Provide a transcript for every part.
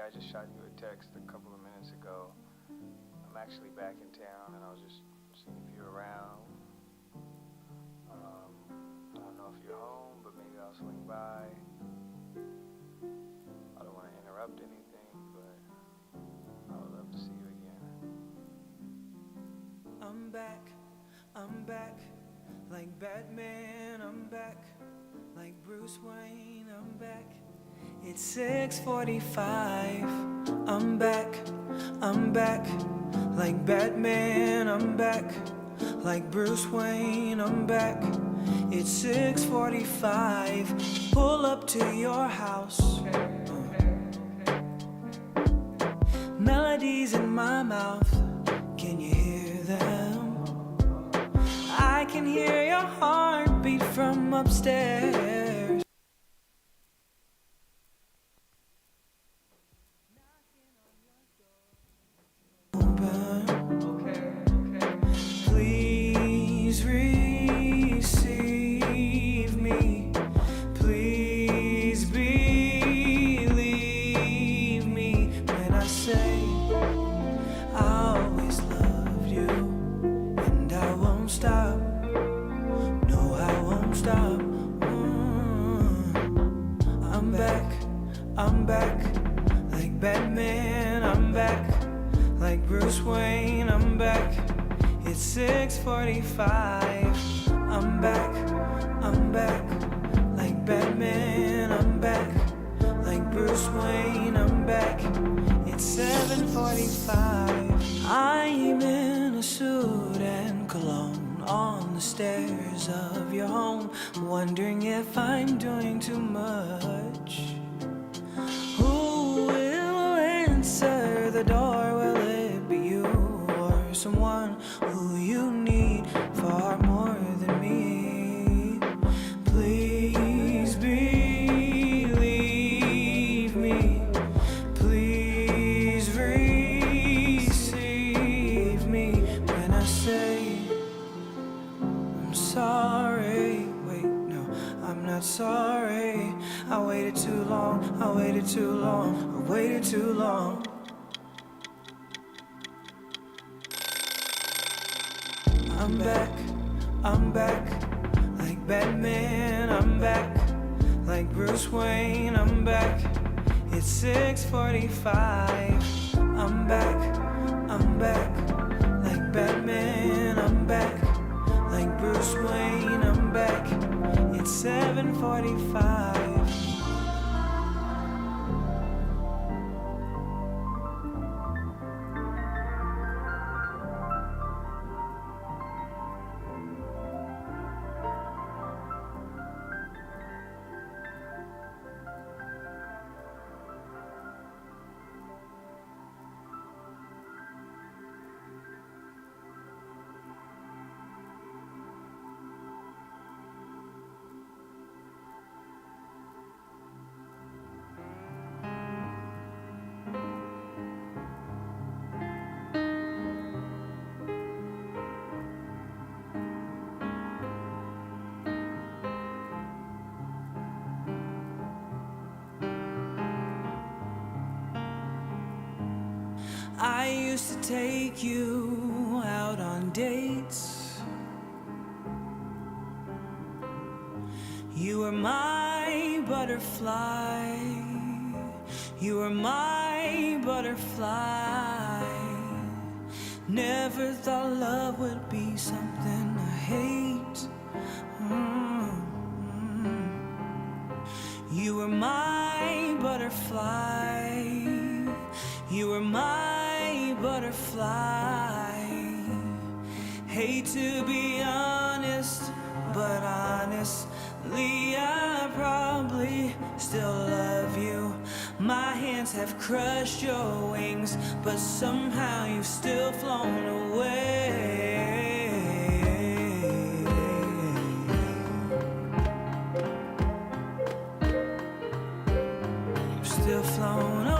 I just shot you a text a couple of minutes ago. I'm actually back in town, and I was just seeing if you're around. I don't know if you're home, but maybe I'll swing by. I don't want to interrupt anything, but I would love to see you again. I'm back, like Batman, I'm back, like Bruce Wayne, I'm back. It's 6:45, I'm back, like Batman, I'm back, like Bruce Wayne, I'm back. It's 6:45, pull up to your house. Melodies in my mouth, can you hear them? I can hear your heartbeat from upstairs. Please receive me. Please believe me when I say I always loved you, and I won't stop. No, I won't stop. I'm back, like Batman, I'm back, like Bruce Wayne, I'm back. It's 6:45, I'm back, like Batman, I'm back, like Bruce Wayne, I'm back. It's 7:45, I'm in a suit and cologne on the stairs of your home, wondering if I'm doing too much. Who will answer the door? Will it be you or someone who you need far more than me? Please believe me. Please receive me when I say I'm sorry. Wait, no, I'm not sorry. I waited too long, I waited too long, I waited too long. I'm back, like Batman, I'm back, like Bruce Wayne, I'm back. It's 6:45, I'm back, like Batman, I'm back, like Bruce Wayne, I'm back. It's 7:45. I used to take you out on dates. You were my butterfly. You were my butterfly. Never thought love would be something I hate. You were my butterfly. You were my butterfly. Hate to be honest, but honestly I probably still love you. My hands have crushed your wings, but somehow you've still flown away. You've still flown away.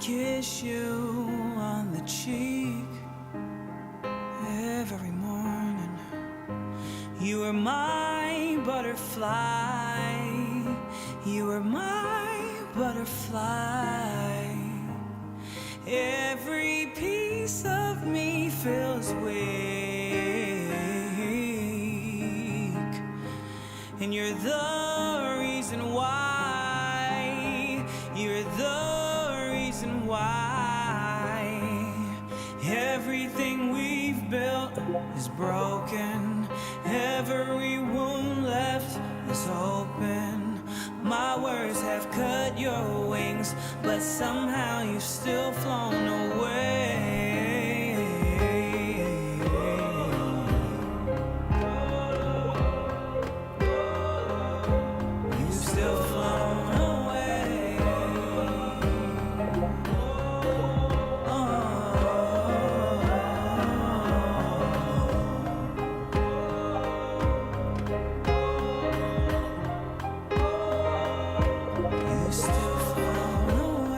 kiss you on the cheek every morning. You were my butterfly. You were my butterfly. Every piece of me feels weak, and you're the reason why. You're the reason why everything we've built is broken. Every wound left is open. My words have cut your wings, but somehow you've still flown away. You've still flown away. You've still flown away.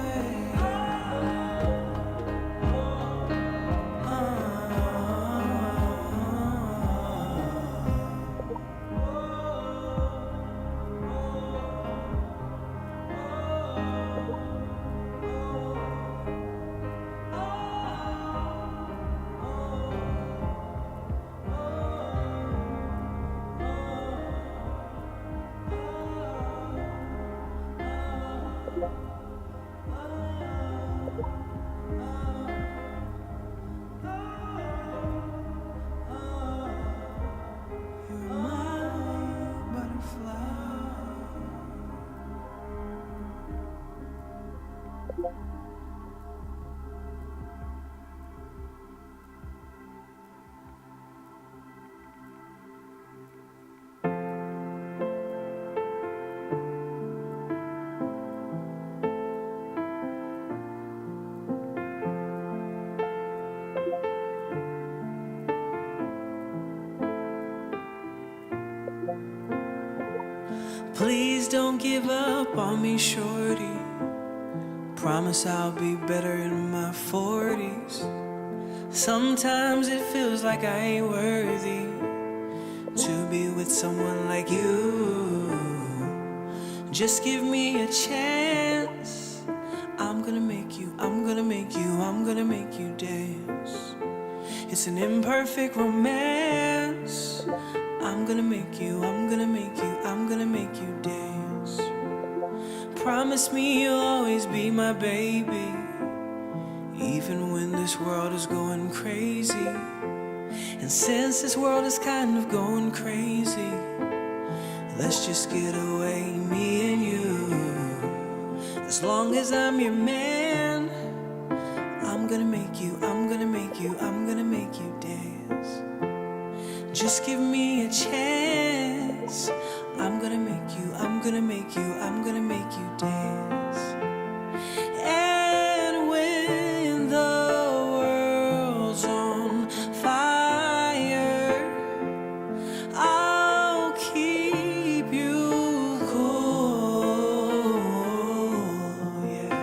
You're my butterfly. Please don't give up on me, shorty. Promise I'll be better in my 40s. Sometimes it feels like I ain't worthy to be with someone like you. Just give me a chance. I'm gonna make you, I'm gonna make you, I'm gonna make you dance. It's an imperfect romance. I'm gonna make you, I'm gonna make you, I'm gonna make you dance. Promise me you'll always be my baby, even when this world is going crazy. And since this world is kind of going crazy, let's just get away, me and you. As long as I'm your man, I'm gonna make you, I'm gonna make you, I'm gonna make you dance. Just give me a chance. I'm gonna make you, I'm gonna make you, I'm gonna make you dance. And when the world's on fire, I'll keep you cool, yeah.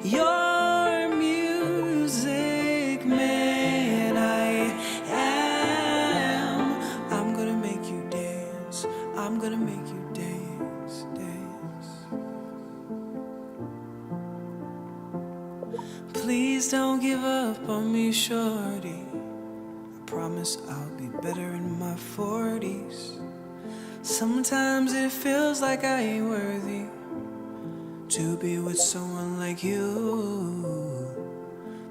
Your music, man, I am. I'm gonna make you dance. I'm gonna make you dance, dance. Please don't give up on me, shorty. I promise I'll be better in my 40s. Sometimes it feels like I ain't worthy to be with someone like you.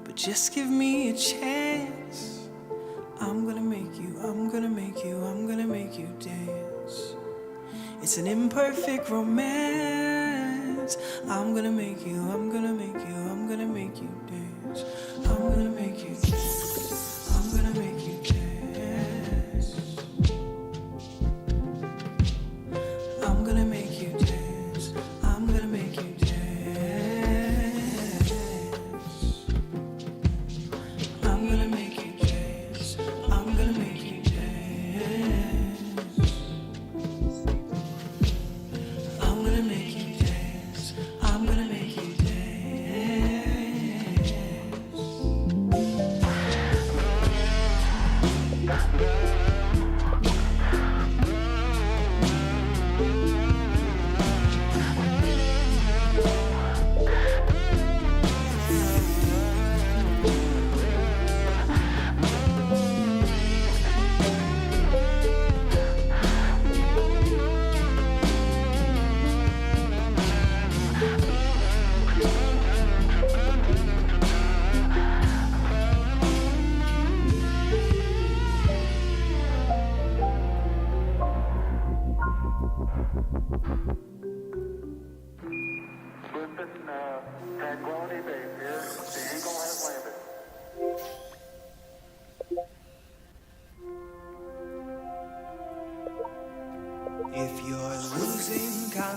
But just give me a chance. I'm gonna make you, I'm gonna make you, I'm gonna make you dance. It's an imperfect romance. I'm gonna make you, I'm gonna make you, I'm gonna make you dance. I'm gonna make you dance. I'm gonna make you dance. I'm gonna make you dance. I'm gonna make you dance. I'm gonna make you dance. I'm gonna make you dance. I'm gonna make you dance. I'm gonna make you dance.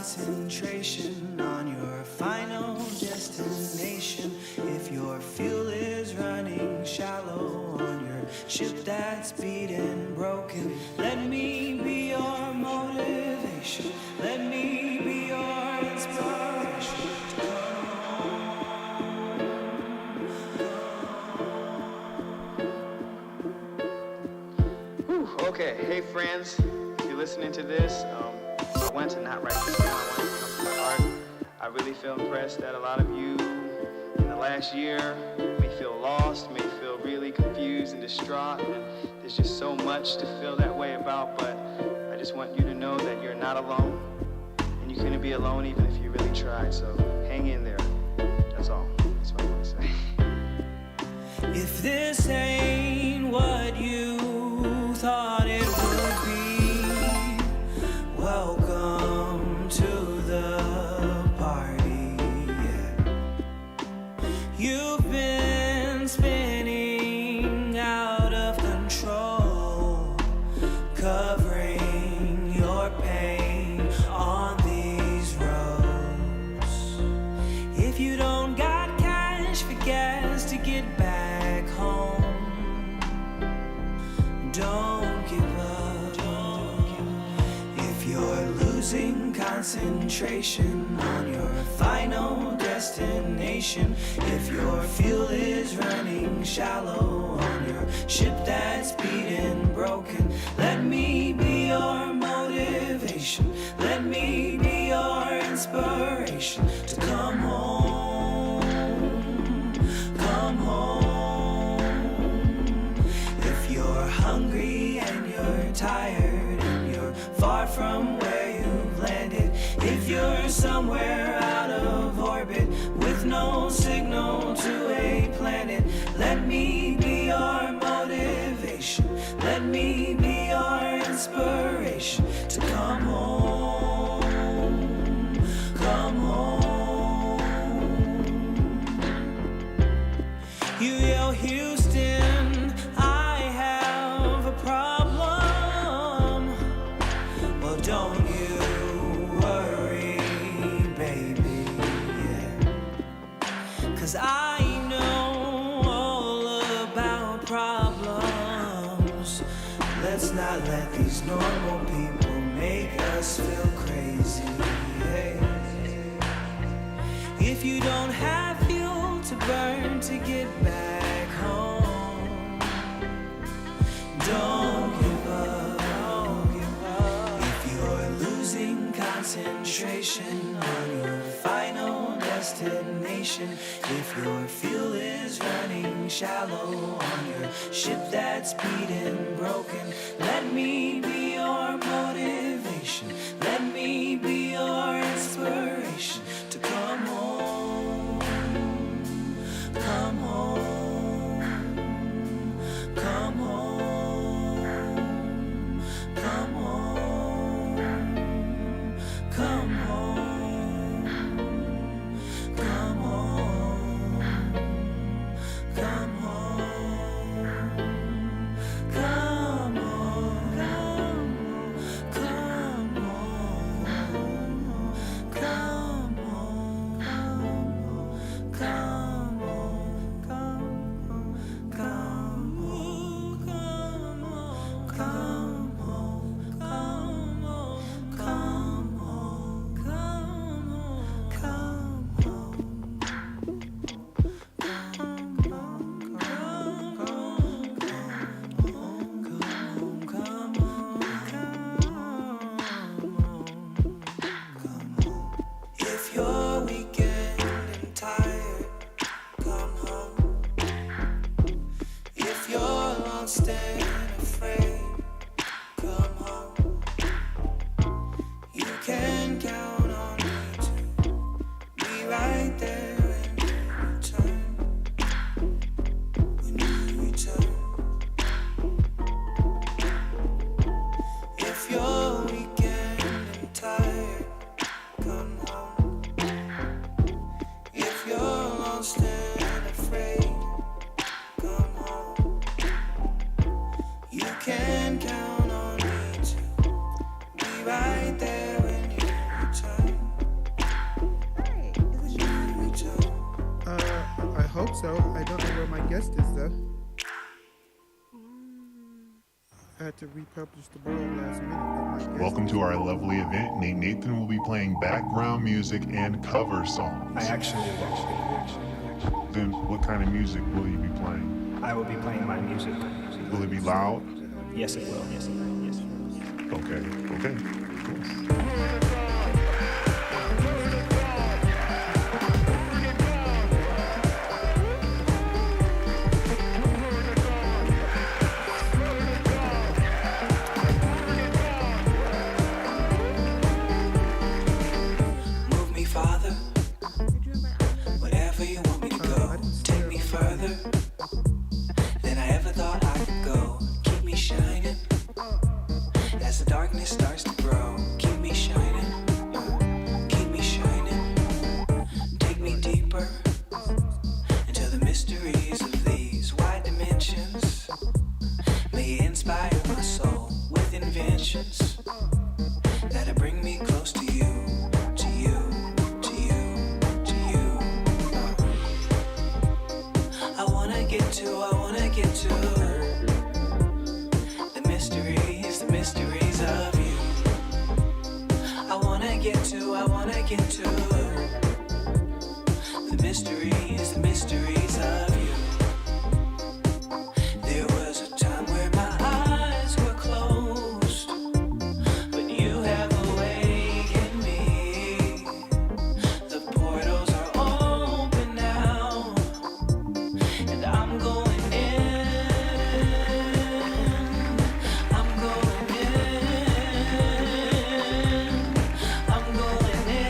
concentration on your final destination. If your fuel is running shallow on your ship that's beat and broken, let me be your motivation. Let me be your inspiration to come home. Whew, okay, hey friends, if you're listening to this, I want to not write this down. I want it to come from my heart. I really feel impressed that a lot of you in the last year may feel lost, may feel really confused and distraught. And there's just so much to feel that way about, but I just want you to know that you're not alone. And you couldn't be alone even if you really tried, so hang in there. That's all. That's what I want to say. If this ain't what you thought it would be, welcome to the party. Yeah. You've been spinning out of control, covering your pain on these roads. If you don't got cash for gas to get back home, don't give up. If you're losing concentration on your final destination, if your fuel is running shallow on your ship that's beat and broken, let me be your motivation. Let me be your inspiration to come home. Come home. If you're hungry and you're tired and you're far from where you've landed, if you're somewhere out of orbit with no signal to a planet, let me be your motivation. Let me be your inspiration to come home. Come home. You yell, Houston, I have a problem. Well, don't you worry, baby, yeah. 'Cause I know all about problems. Let's not let these normal people make us feel crazy, yeah. If you don't have fuel to burn to get back home, don't give up, don't give up. If you're losing concentration on your final destination, if your fuel is running shallow on your ship that's beat and broken, let me be your motivation. Let me be your inspiration to come home. Come home. Come home. Come home. Come home. Come home. Come home. Come home. Come home. Come home. Come home. Come home. Come home. Come home. Come home. Come home. If you're weekend and tired, come home. If you're lost and afraid, come home. You can count on me to be right there when you return. When you return. If you're weekend and tired, come home. If you're lost and afraid, come home. You can count on me to be right there when you return. so. I don't know where my guest is, though. I had to republish the ball last minute, but my guest Welcome to our lovely event. Nathan will be playing background music and cover songs. I actually will. Then what kind of music will you be playing? I will be playing my music. Will it be loud? Yes, it will. Yes, it will. Yes, it will. Okay. Cool. Move me farther, wherever you want me to go. Take me further than I ever thought I could go. Keep me shining as the darkness starts to grow. Keep me shining, keep me shining. Take me deeper into the mysteries of these wide dimensions. May inspire my soul with inventions that'll bring me close to you, to you, to you, to you. I wanna get to the mysteries of you. I wanna get to the mysteries of you. There was a time where my eyes were closed, but you have awakened me. The portals are open now, and I'm going in. I'm going in. I'm going in.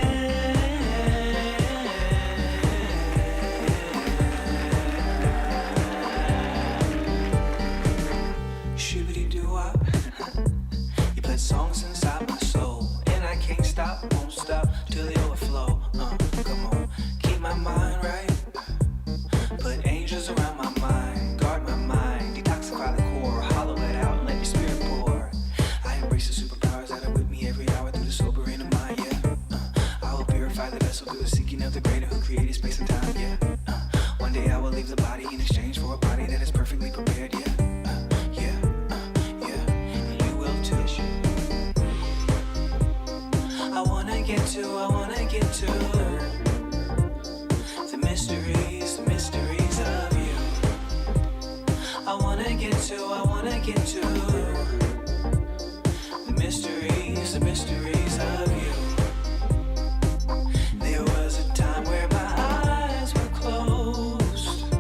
Shibbity-doo-wop. You put songs inside my soul, and I can't stop, won't stop till they overflow. Come on, keep my mind right. Put angels around my mind, guard my mind, detoxify the core, hollow it out, let your spirit pour. I embrace the superpowers that are with me every hour through the sober inner mind, yeah. I will purify the vessel through the seeking of the greater who created space and time, yeah. One day I will leave the body in exchange for a body that is perfectly prepared, yeah. And you will too. I wanna get to the mysteries of you. I wanna get to the mysteries of you. There was a time where my eyes were closed,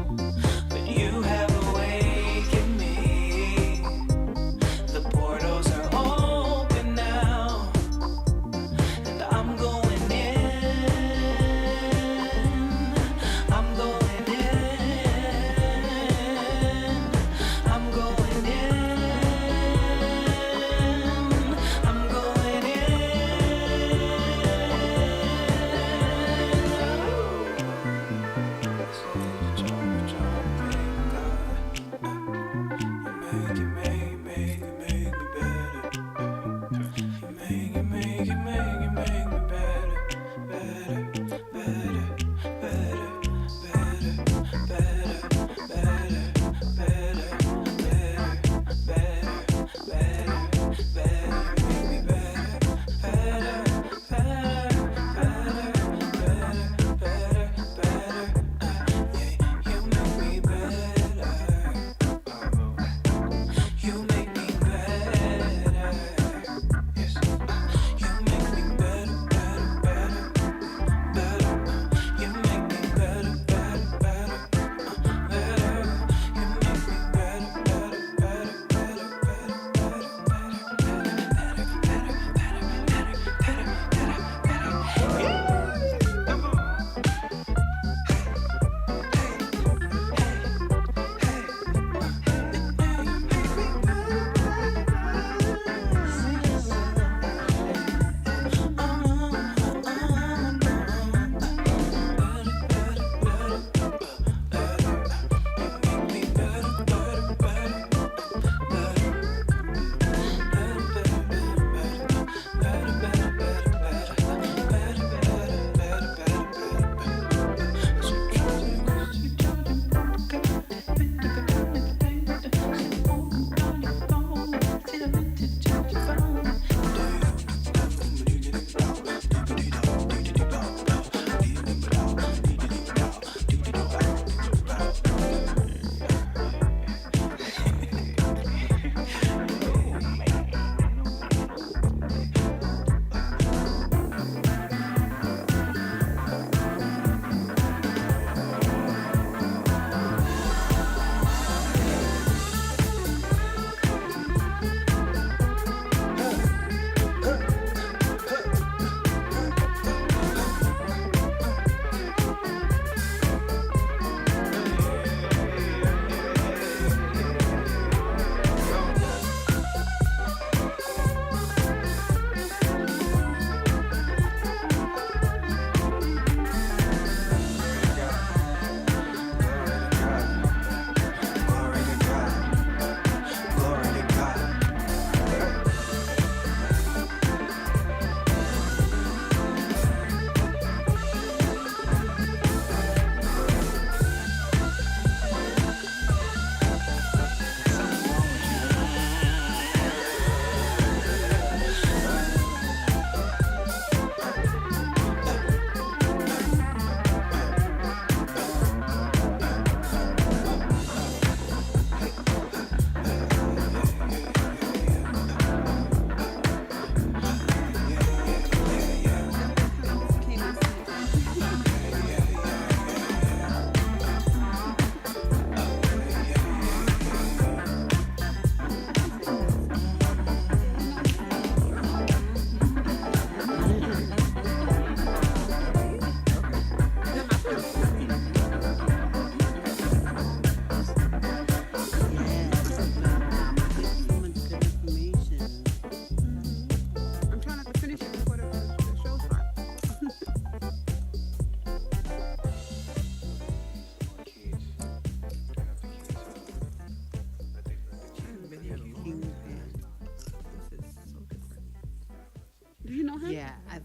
but you have awakened me. The portals are open now, and I'm going in. I'm going in. I'm going in.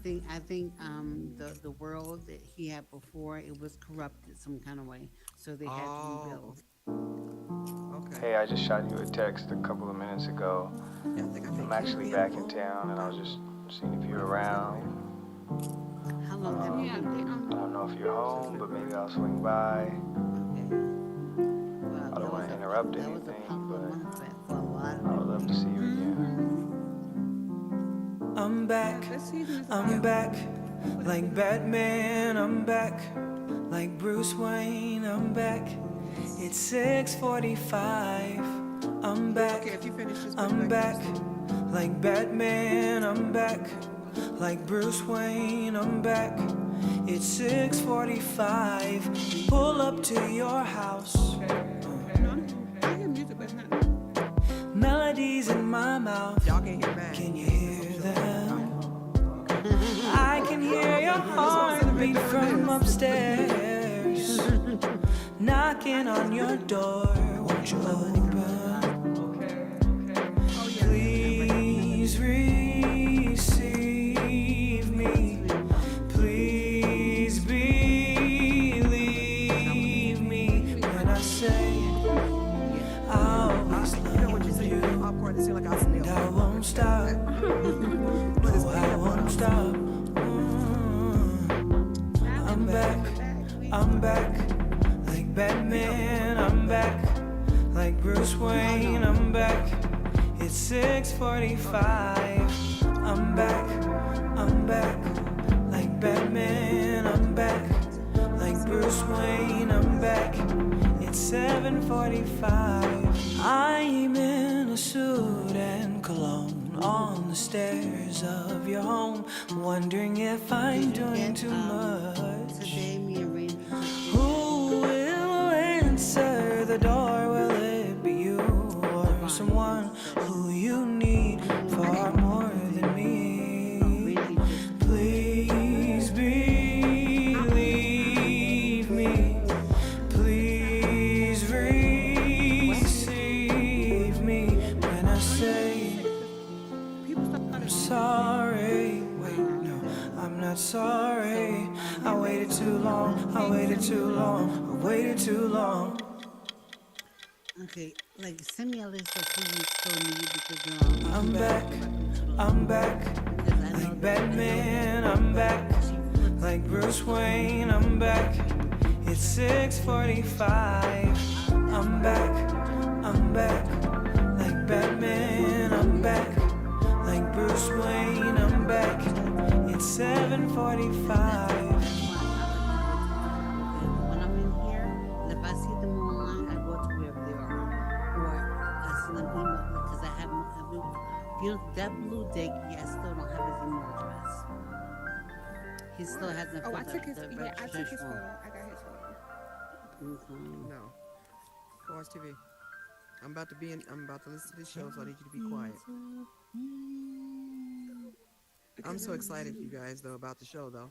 think the world that he had before, it was corrupted some kind of way, so they had to rebuild. Okay. Hey, I just shot you a text a couple of minutes ago. Yeah, I think I I'm made actually back in town, and I was just seeing if you're around. How long have you been there? I don't know if you're home, but maybe I'll swing by. Okay. Well, I don't want to interrupt anything, but for a lot I would love to see you again. I'm back, I'm back, like Batman, I'm back, like Bruce Wayne, I'm back. It's 6:45. I'm back, Okay, if you finish this, I'm back, like Batman, I'm back, like Bruce Wayne, I'm back. It's 6:45. Pull up to your house. I hear music, but it's not. Melodies in my mouth. Y'all can hear mine. Can you hear them? I can hear your heartbeat from upstairs, knocking on your door. Won't you open? Please receive me. Please believe me when I say I'll always You know what you love say? you. Popcorn, it seems like I snail. And I won't stop. No, I won't stop. I'm back, I'm back, like Batman, I'm back, like Bruce Wayne, I'm back. It's 6:45. I'm back, like Batman, I'm back, like Bruce Wayne, I'm back. It's 7:45. I'm in a suit and cologne on the stairs of your home, wondering if I'm doing too much. Today, me and Randy. Who will answer the door? Will it be you or someone who you need far more than me? Please believe me. Please receive me when I say I'm sorry. Wait, no, I'm not sorry. I waited too long. I waited too long. I waited too long. Okay, like send me a list of who you still need because I'm back. I'm back. Like Batman, I'm back. Like Bruce Wayne, I'm back. It's 6:45. I'm back. I'm back. Like Batman, I'm back. Like Bruce Wayne, I'm back. It's 7:45. When I'm in here, if I see them online, I go to wherever they are, or I send them email because I have that blue dick. I still don't have his email address. He still hasn't. Oh, I filled took out his. the Yeah, I took his registration photo. form. I got his photo. No. Go watch TV. I'm about to listen to this show, so I need you to be quiet. I'm so excited, you guys, though, about the show, though.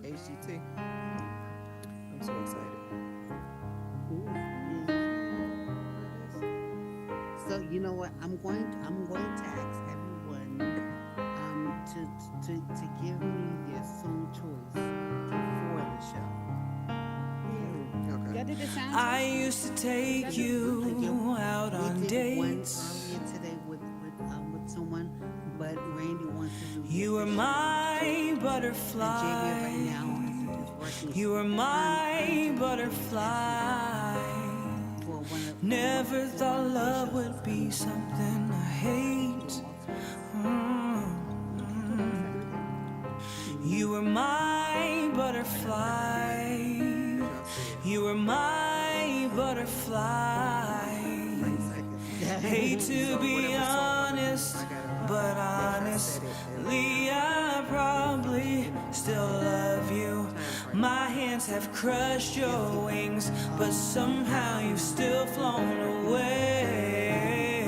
HGT. I'm so excited. So you know what? I'm going to ask everyone to give me their song choice for the show. Okay. Y'all did the sound. I used to take you out on We did one dates. earlier today with someone, but Randy wants to do. You were my butterfly. Javier right now is working. You were my butterfly. For one of Never thought love would be something I hate. You were my butterfly. You were my butterfly. Hate to be honest, but honestly, I probably still love you. My hands have crushed your wings, but somehow you've still flown away.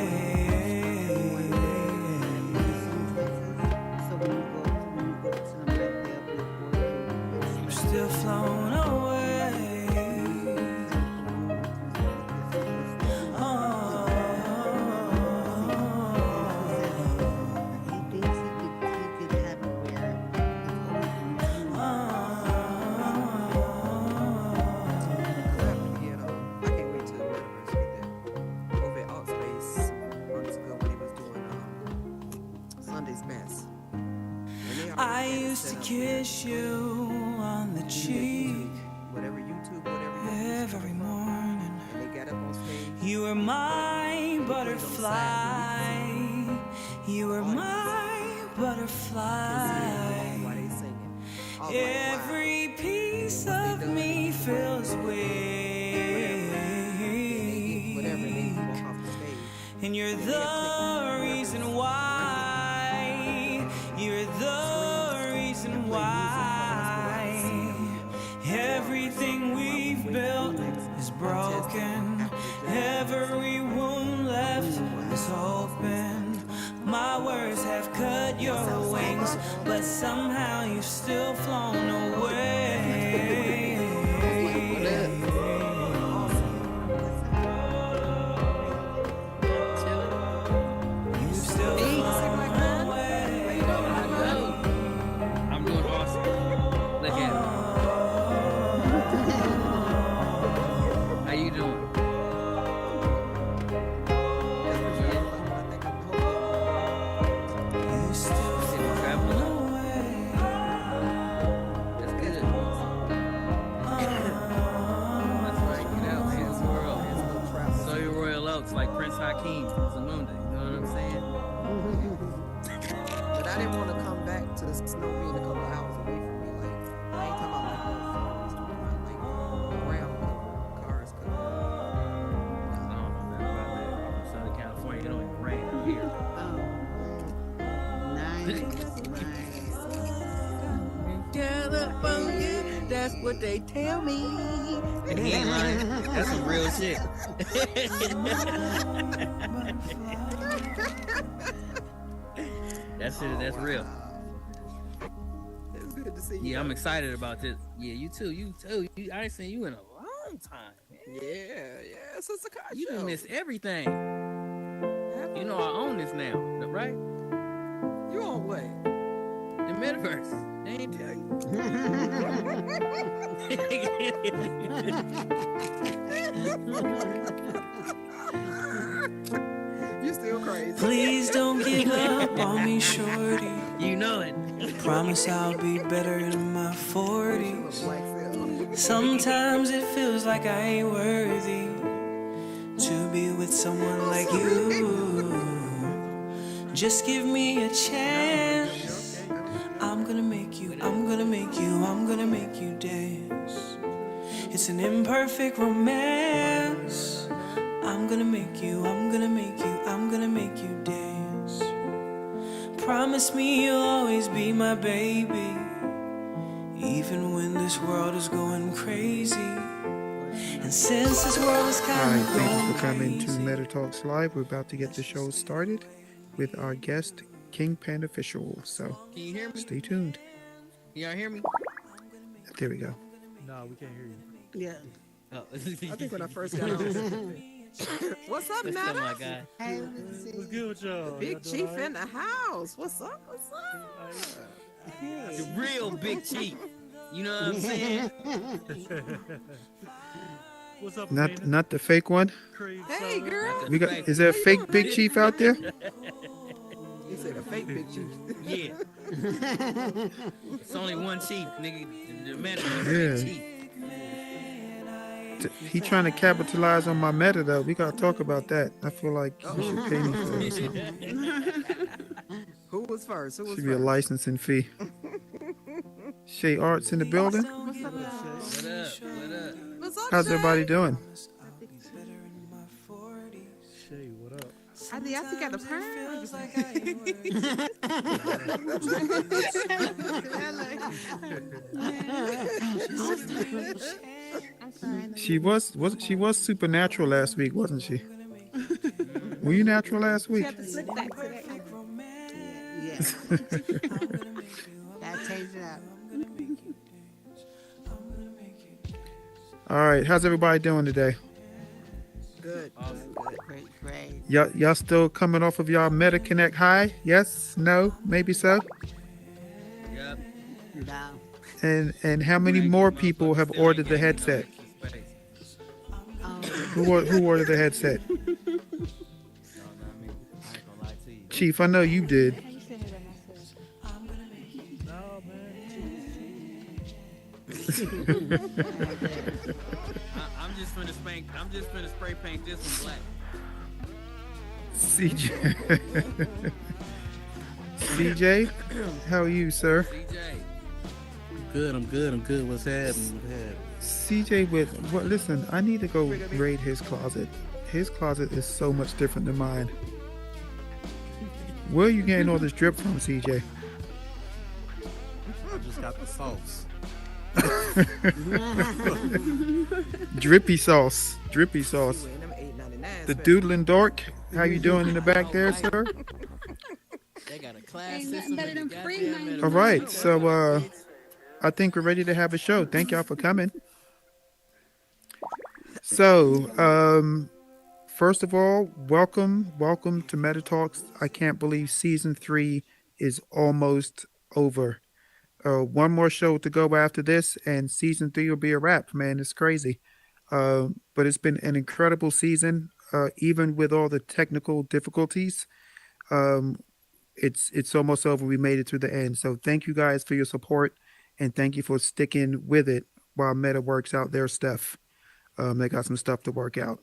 So when you go to them right there, You've still flown away. he thinks he could I used to kiss you on the cheek whatever YouTube, whatever. every morning. And they got up on stage. You were my butterfly. You were my butterfly. Why they singing? I was like, wow. Every piece of me feels Whatever they weak, walk off the stage. and you're the reason why. You're the reason why. Everything we've built is broken. Every wound left is open. My words have cut your wings, but somehow you've still flown away. You've still flown away. I'm doing awesome. Look at me. How you doing? You still Sitting traveling up. That's good. That's right. Get out, man. It's the world. Sow your royal oats like Prince Hakeem. Zamunda. You know what I'm saying? But I didn't want to come back to the snow being a couple hours away from me. Like, I ain't talking about like little farms, I'm talking about like ground cover, cars cover. I don't know nothing about that. Southern California, it don't even rain out here. California, that's what they tell me. And he ain't lying. That's some real shit. That's real. It's good to see you. Yeah, I'm excited about this. Yeah, you too. I ain't seen you in a long time, man. Yeah, it's a car You show. done missed everything. You know I own this now, right? You on what? The metaverse. They ain't tell You still crazy. Please don't give up on me, shorty. You know it. Promise I'll be better in my 40s. Black Cell. Sometimes it feels like I ain't worthy to be with someone like you. Just give me a chance. I'm gonna make you dance. It's an imperfect romance. I'm gonna make you dance. Promise me you'll always be my baby, even when this world is going crazy. And since this world is All kind right, of thank you going for coming to crazy. MetaTalks Live. We're about to get the show started with our guest, KingPenOfficial. So Can you hear me? stay tuned. Y'all hear me? There we go. No, we can't hear you. Yeah. Oh. I think when I first got on. What's up, What's up, Nada? my guy? Hey, What's good with y'all? Big Y'all doing Chief all right? in the house. What's up? The real big chief. You know what I'm saying? What's up, Not Amanda? not the fake one. Craig Hey, Soda? girl. We got. Is there a fake Big Chief out there? He said a fake Big Chief. Yeah. It's only one chief, nigga. The man Yeah. is chief. He trying to capitalize on my meta though. We gotta talk about that. I feel like he should pay me for this. Who was first? Who was Should be a first? licensing fee. Shay Arts in the building. What up? What up? What's up, How's Shay? everybody doing? Shay, what up? I think you got the perm. She was supernatural last week, wasn't she? Were you natural last week? yeah. Gotta change it up. All right, how's everybody doing today? Good. Great. Y'all still coming off of y'all MetaConnect high? Yes? No? Maybe so? Yep. No. And how many more people have ordered the headset? Who ordered the headset? Chief, I know you did. I'm just finna spank. I'm just finna spray paint this one black. CJ. CJ, how are you, sir? CJ. I'm good. What's happening? CJ with what? Listen, I need to go raid his closet. His closet is so much different than mine. Where are you getting all this drip from, CJ? I just got the sauce. Drippy sauce. Drippy sauce. Wearing them $8.99 The specials. doodling dork. How you doing in the back there, sir? They got a class Ain't system. nothing better in the than free goddamn 99. All metaverse. right, so I think we're ready to have a show. Thank y'all for coming. So, first of all, welcome to MetaTalks. I can't believe season 3 is almost over. One more show to go after this, and season 3 will be a wrap. Man, it's crazy. But it's been an incredible season, even with all the technical difficulties. Um, it's almost over. We made it to the end. So thank you guys for your support, and thank you for sticking with it while Meta works out their stuff. They got some stuff to work out.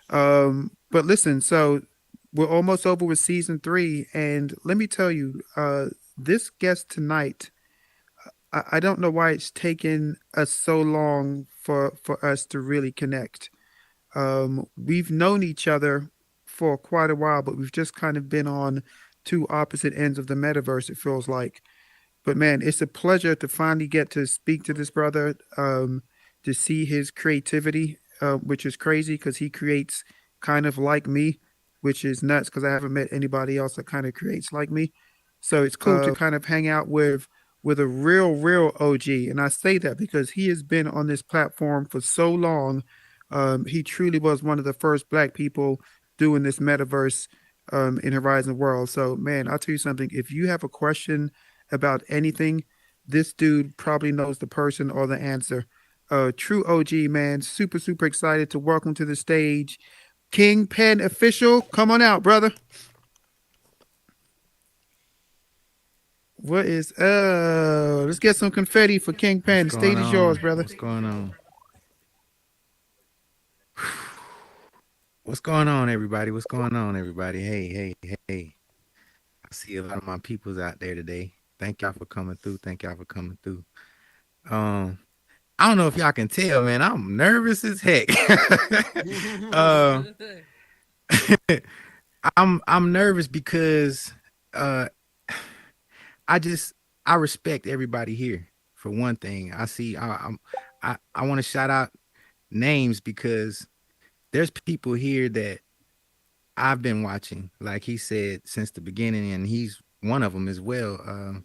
But listen, so we're almost over with season 3, and let me tell you, this guest tonight, I don't know why it's taken us so long for us to really connect. We've known each other for quite a while, but we've just kind of been on two opposite ends of the metaverse, it feels like. But man, it's a pleasure to finally get to speak to this brother, to see his creativity, which is crazy because he creates kind of like me, which is nuts because I haven't met anybody else that kind of creates like me. So it's cool to kind of hang out with a real OG. And I say that because he has been on this platform for so long. He truly was one of the first black people doing this metaverse in Horizon World. So man, I'll tell you something. If you have a question about anything, this dude probably knows the person or the answer. True OG, man. Super excited to welcome to the stage KingPenOfficial. Come on out, brother. What is let's get some confetti for Kingpen. The stage is yours, brother. What's going on? What's going on, everybody? Hey. I see a lot of my peoples out there today. Thank y'all for coming through. I don't know if y'all can tell, man. I'm nervous as heck. I'm nervous because I respect everybody here. For one thing, I want to shout out names because there's people here that I've been watching, like he said, since the beginning, and he's one of them as well.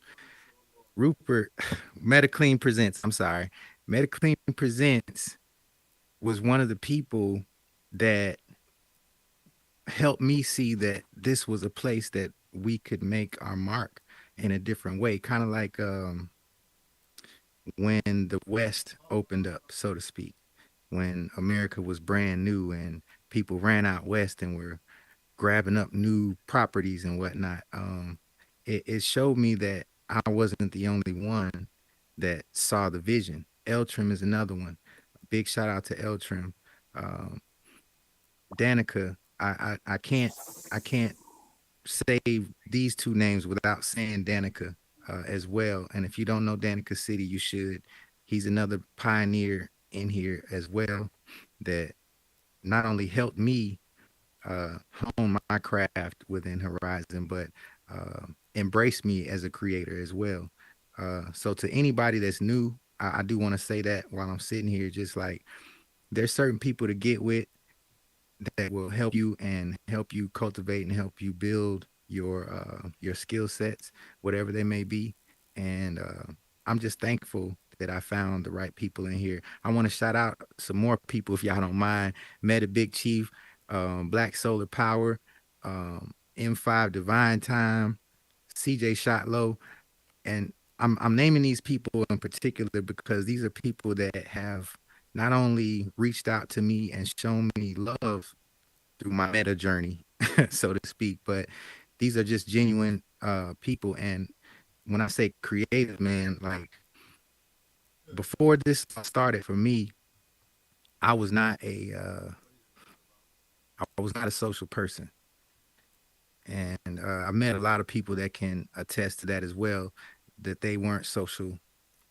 Rupert, MetaClean Presents. I'm sorry, MetaClean Presents was one of the people that helped me see that this was a place that we could make our mark in a different way, kind of like when the West opened up, so to speak, when America was brand new and people ran out West and were grabbing up new properties and whatnot. It showed me that I wasn't the only one that saw the vision. Eltrim is another one. Big shout out to Eltrim. Danica, I can't say these two names without saying Danica as well. And if you don't know Danica City, you should. He's another pioneer in here as well that not only helped me hone my craft within Horizon, but embrace me as a creator as well. So to anybody that's new, I do want to say that while I'm sitting here, just like there's certain people to get with that will help you and help you cultivate and help you build your skill sets, whatever they may be. And I'm just thankful that I found the right people in here. I want to shout out some more people, if y'all don't mind. Meta Big Chief, Black Solar Power, M5 Divine Time, CJ Shot Low. And I'm naming these people in particular because these are people that have not only reached out to me and shown me love through my meta journey, so to speak, but these are just genuine people. And when I say creative, man, like before this started for me, I was not a I was not a social person, and I met a lot of people that can attest to that as well, that they weren't social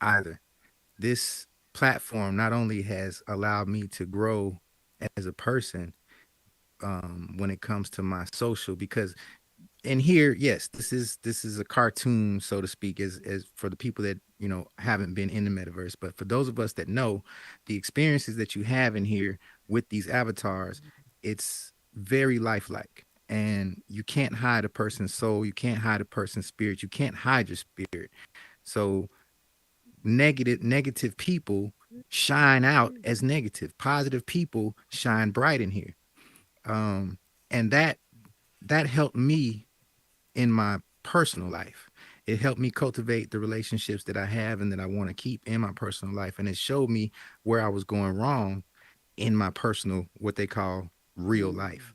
either. This platform not only has allowed me to grow as a person, when it comes to my social, because and here, yes, this is a cartoon, so to speak, as for the people that haven't been in the metaverse. But for those of us that know, the experiences that you have in here with these avatars, it's very lifelike. And you can't hide a person's soul, you can't hide a person's spirit, you can't hide your spirit. So negative people shine out as negative, positive people shine bright in here. And that helped me in my personal life. It helped me cultivate the relationships that I have and that I want to keep in my personal life. And it showed me where I was going wrong in my personal, what they call real life.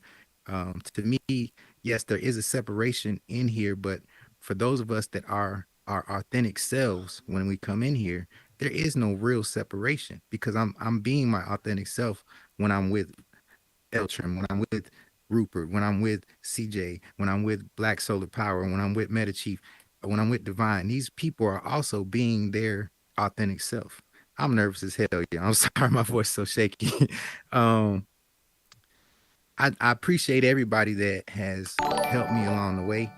To me, yes, there is a separation in here, but for those of us that are our authentic selves when we come in here, there is no real separation because I'm being my authentic self when I'm with Eltram, when I'm with Rupert, when I'm with CJ, when I'm with Black Solar Power, when I'm with Meta Chief, when I'm with Divine. These people are also being their authentic self. I'm nervous as hell. Yeah, I'm sorry, my voice is so shaky. um, I appreciate everybody that has helped me along the way.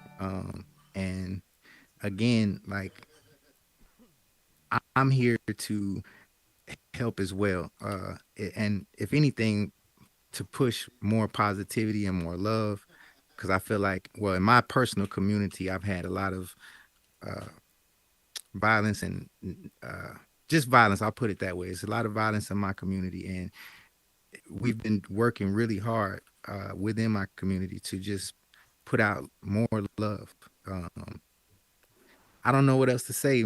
And again, like I'm here to help as well. And if anything, to push more positivity and more love, because I feel like, well, in my personal community, I've had a lot of uh, violence and uh, just violence. I'll put it that way. It's a lot of violence in my community, and we've been working really hard within my community to just put out more love. Um, I don't know what else to say.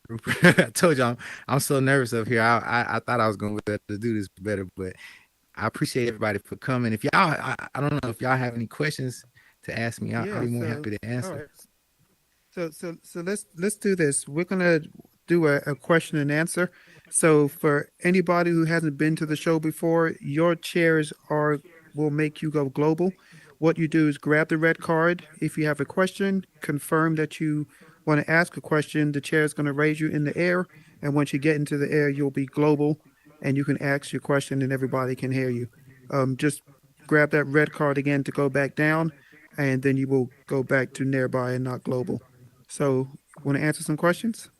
Rupert. I told you I'm so nervous up here. I thought I was gonna be able to do this better, but I appreciate everybody for coming. If y'all, I don't know if y'all have any questions to ask me. I'll Yeah. be more So happy to all answer. right. So let's do this. We're gonna do a question and answer. So for anybody who hasn't been to the show before, your chairs are will make you go global. What you do is grab the red card. If you have a question, confirm that you want to ask a question. The chair is going to raise you in the air, and once you get into the air, you'll be global, and you can ask your question, and everybody can hear you. Just grab that red card again to go back down, and then you will go back to nearby and not global. So, want to answer some questions?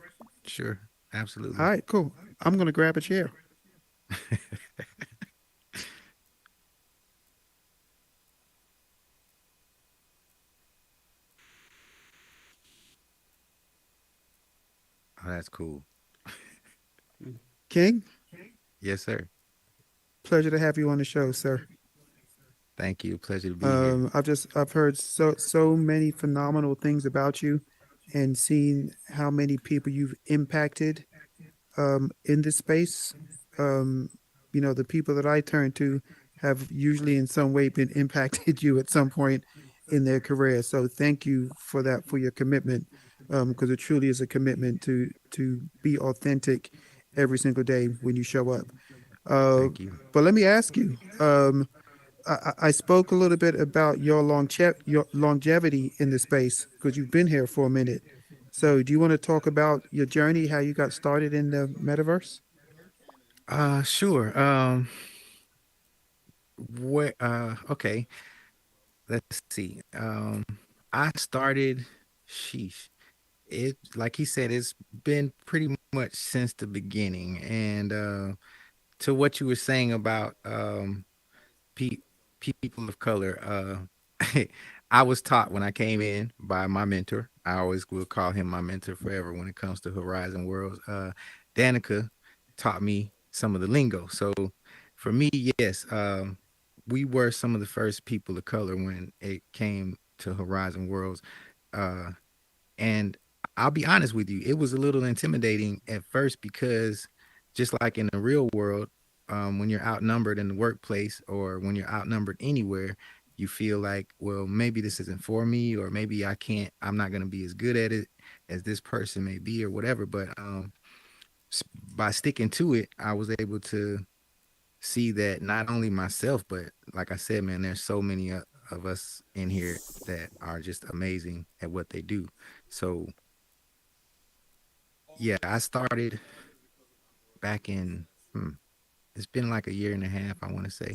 Sure, All absolutely. right, cool. I'm going to grab a chair. Oh, that's cool. King, Yes, sir. pleasure to have you on the show, sir. Thank you. Pleasure to be here. I've heard so many phenomenal things about you, and seen how many people you've impacted in this space. Um, the people that I turn to have usually in some way been impacted you at some point in their career. So thank you for that, for your commitment, because it truly is a commitment to be authentic every single day when you show up. Uh, Thank you. but let me ask you. I spoke a little bit about your longevity in the space because you've been here for a minute. So, do you want to talk about your journey, how you got started in the metaverse? Sure. What? Okay. Let's see. I started. Sheesh. It like he said, it's been pretty much since the beginning, and to what you were saying about pe- people of color. I was taught when I came in by my mentor. I always will call him my mentor forever when it comes to Horizon Worlds. Danica taught me some of the lingo. So for me, yes, we were some of the first people of color when it came to Horizon Worlds. Uh, and I'll be honest with you, it was a little intimidating at first because just like in the real world, when you're outnumbered in the workplace or when you're outnumbered anywhere, you feel like, well, maybe this isn't for me, or maybe I'm not going to be as good at it as this person may be, or whatever. But by sticking to it, I was able to see that not only myself, but like I said, man, there's so many of us in here that are just amazing at what they do. So yeah, I started back in, it's been like a year and a half, I want to say.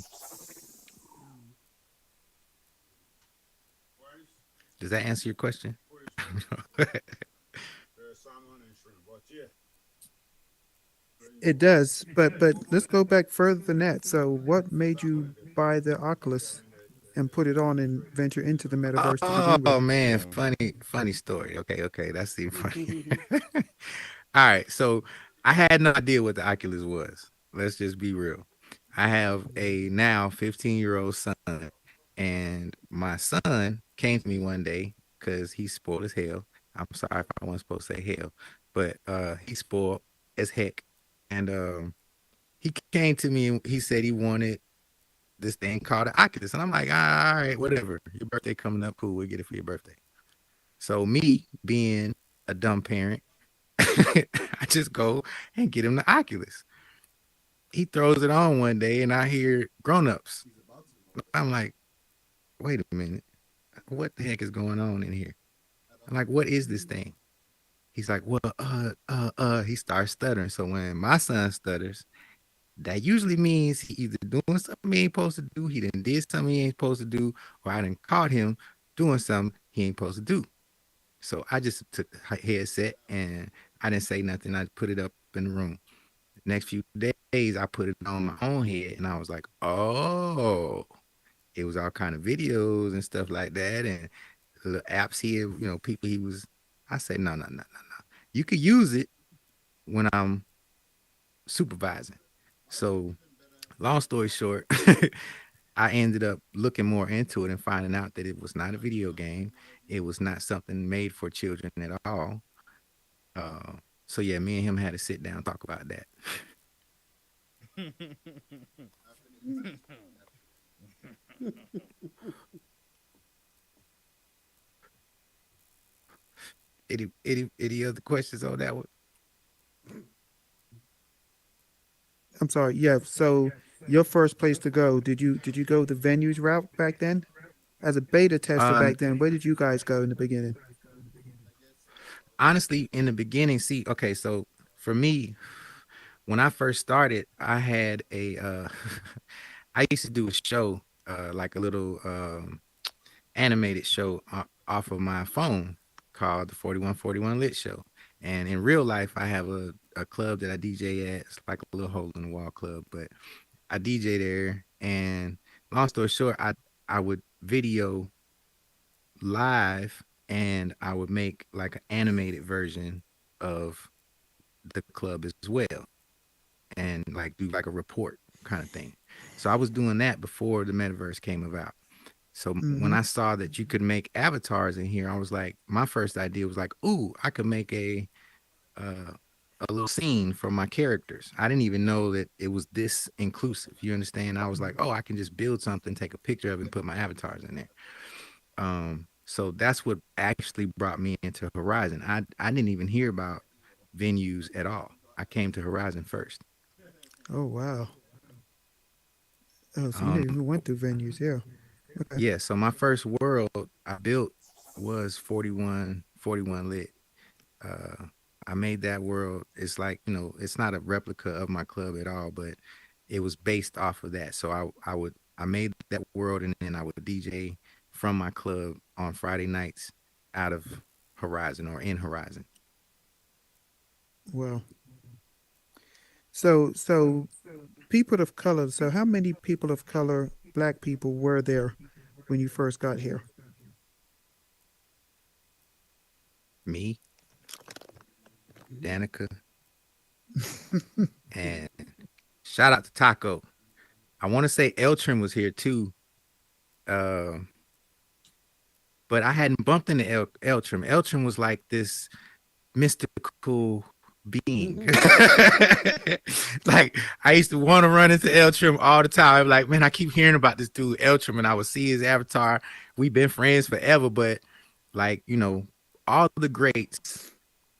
Does that answer your question? It does, but let's go back further than that. So, what made you buy the Oculus and put it on and venture into the metaverse to begin with? Oh man, funny story. Okay, that's even funny. All right, so I had no idea what the Oculus was. Let's just be real. I have a now 15-year-old son, and my son came to me one day because he's spoiled as hell. I'm sorry if I wasn't supposed to say hell, but he's spoiled as heck. And he came to me and he said he wanted this thing called an Oculus. And I'm like, all right, whatever. Your birthday coming up, cool. We'll get it for your birthday. So me being a dumb parent, I just go and get him the Oculus. He throws it on one day and I hear grown-ups. I'm like, wait a minute. What the heck is going on in here? I'm like, what is this thing? He's like, well, he starts stuttering. So when my son stutters, that usually means he either doing something he ain't supposed to do, he did something he ain't supposed to do, or I done caught him doing something he ain't supposed to do. So I just took the headset and I didn't say nothing. I put it up in the room. Next few days, I put it on my own head and I was like, oh, it was all kind of videos and stuff like that. And the apps here, people I say, no. You could use it when I'm supervising. So long story short, I ended up looking more into it and finding out that it was not a video game. It was not something made for children at all. So yeah, me and him had to sit down and talk about that. Any other questions on that one? I'm sorry. Yeah. So, your first place to go, did you go the venues route back then? As a beta tester Um, back then, where did you guys go in the beginning? Honestly, in the beginning, see, okay, so for me, when I first started, I had I used to do a show, like a little animated show off of my phone called the 4141 Lit Show. And in real life, I have a club that I DJ at. It's like a little hole in the wall club, but I DJ there. And long story short, I would video live and I would make like an animated version of the club as well and like do like a report kind of thing. So I was doing that before the metaverse came about. So when Mm-hmm. I saw that you could make avatars in here, I was like, my first idea was like, ooh, I could make uh, a little scene for my characters. I didn't even know that it was this inclusive. You understand? I was like, oh, I can just build something, take a picture of it, and put my avatars in there. So that's what actually brought me into Horizon. I didn't even hear about venues at all. I came to Horizon first. Oh wow. Oh, so you Um, never even went through venues, yeah. Okay. yeah, so my first world I built was 4141 Lit. Uh, I made that world. It's like, it's not a replica of my club at all, but it was based off of that. So I made that world and then I would DJ from my club on Friday nights out of Horizon or in Horizon. Well, so people of color. So how many people of color, black people, were there when you first got here? Me, Danica, and shout out to Taco. I want to say Eltrim was here too. Uh, but I hadn't bumped into Eltrim. Eltrim was like this mystical being. Like I used to want to run into Eltrim all the time. Like, man, I keep hearing about this dude Eltrim, and I would see his avatar. We've been friends forever, but like, all the greats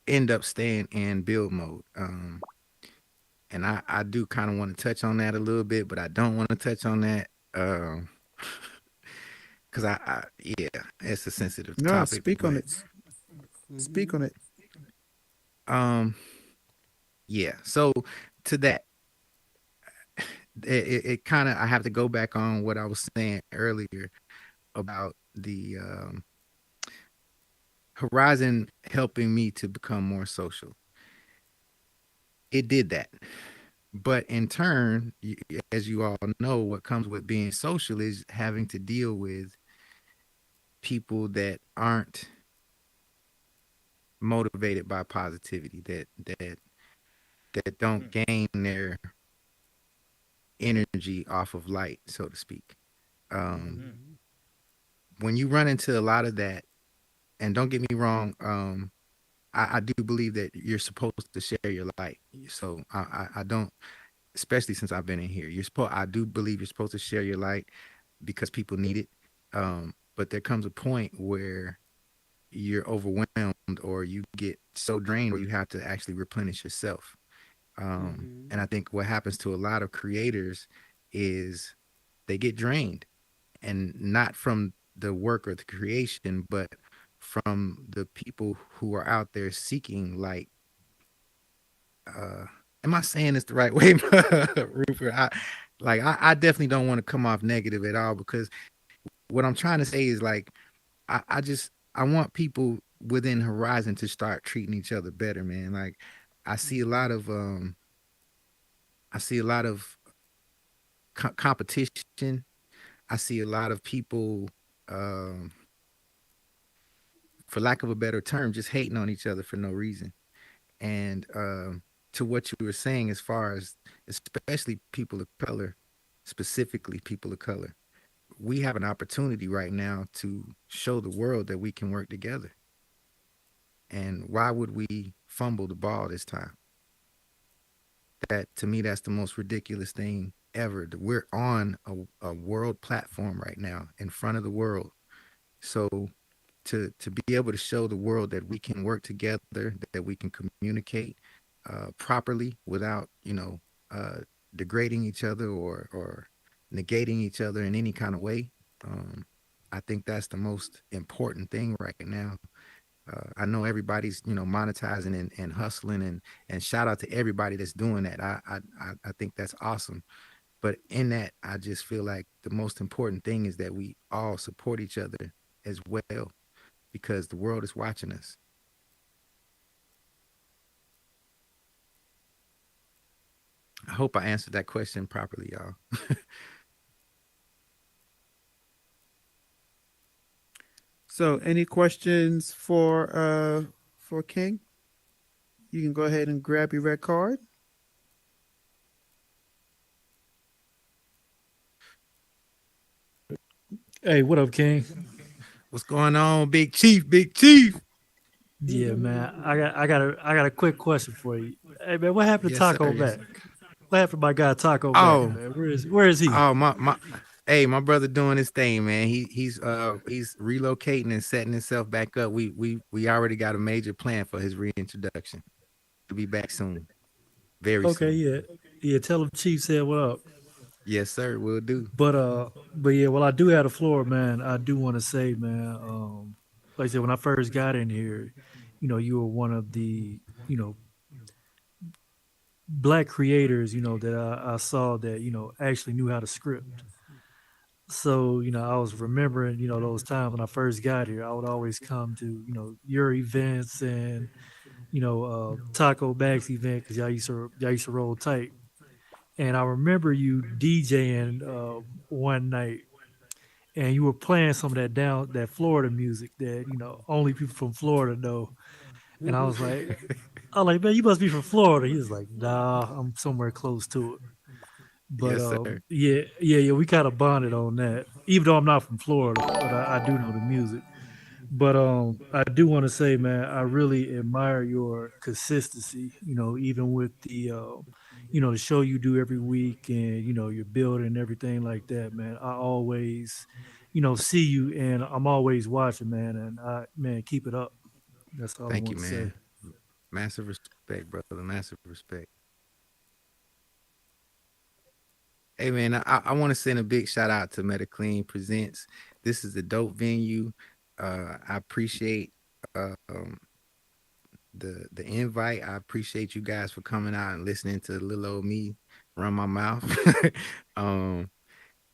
end up staying in build mode. and I do kind of want to touch on that a little bit, but I don't want to touch on that. Because yeah, it's a sensitive No, topic, speak on but it. Speak on it. um, yeah. So to that, it kind of I have to go back on what I was saying earlier about the Horizon helping me to become more social. It did that. But in turn, as you all know, what comes with being social is having to deal with people that aren't motivated by positivity, that don't gain their energy off of light, so to speak. Um, when you run into a lot of that, and don't get me wrong, I do believe that you're supposed to share your light. So I don't, especially since I've been in here. I do believe you're supposed to share your light because people need it. But there comes a point where you're overwhelmed or you get so drained where you have to actually replenish yourself. And I think what happens to a lot of creators is they get drained, and not from the work or the creation, but from the people who are out there seeking light. uh am I saying this the right way? Rupert, I definitely don't want to come off negative at all, because what I'm trying to say is like I want people within Horizon to start treating each other better, man. Like I see a lot of I see a lot of competition. I see a lot of people, um for lack of a better term, just hating on each other for no reason. And to what you were saying, as far as especially people of color, specifically people of color, we have an opportunity right now to show the world that we can work together. And why would we fumble the ball this time? That, to me, that's the most ridiculous thing ever. We're on a world platform right now in front of the world. So to be able to show the world that we can work together, that we can communicate properly without, uh, degrading each other or negating each other in any kind of way. Um, I think that's the most important thing right now. I know everybody's, monetizing and hustling, and shout out to everybody that's doing that. I think that's awesome. But in that, I just feel like the most important thing is that we all support each other as well, because the world is watching us. I hope I answered that question properly, y'all. So, any questions for King? You can go ahead and grab your red card. Hey, what up, King? What's going on, Big Chief? Big Chief. Yeah, man. I got a quick question for you. Hey, man, what happened to Yes, sir. Taco Yes, Mac? sir. What happened to my guy Taco Mac, Oh, man? Where is he? oh, my. Hey, my brother doing his thing, man. He's relocating and setting himself back up. We already got a major plan for his reintroduction. He'll be back soon, very Okay, soon. yeah, yeah. Tell him Chief said what up. Yes, sir. We'll do. But yeah, well, I do have the floor, man. I do want to say, man, like I said, when I first got in here, you were one of the, you know, black creators, that I saw that, actually knew how to script. So, I was remembering, those times when I first got here, I would always come to, your events and, Taco Bags event because y'all used to roll tight. And I remember you DJing one night and you were playing some of that Florida music that only people from Florida know. And I was like, man, you must be from Florida. He was like, nah, I'm somewhere close to it. But Yes, sir. yeah, we kind of bonded on that. Even though I'm not from Florida, but I do know the music. But I do want to say, man, I really admire your consistency. Even with the show you do every week, and your building and everything like that, man. I always, see you, and I'm always watching, man. And man, keep it up. That's all I Thank want you, to say. man. Massive respect, brother. Massive respect. Hey man, I want to send a big shout out to MetaClean Presents. This is a dope venue. I appreciate um, the invite. I appreciate you guys for coming out and listening to little old me run my mouth. um,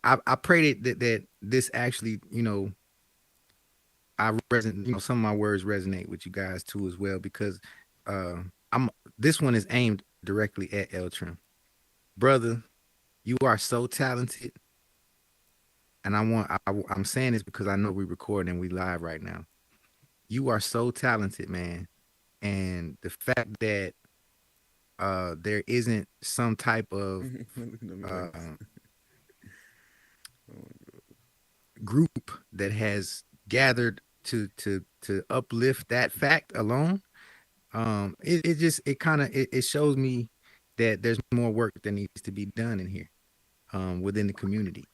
I pray that this actually, I resonate, some of my words resonate with you guys too as well because uh, I'm this one is aimed directly at Eltram. Brother, you are so talented. And I'm saying this because I know we recording and we live right now. You are so talented, man. And the fact that there isn't some type of Look at them uh, legs. group that has gathered to uplift that fact alone, it just it kind of it shows me that there's more work that needs to be done in here within the community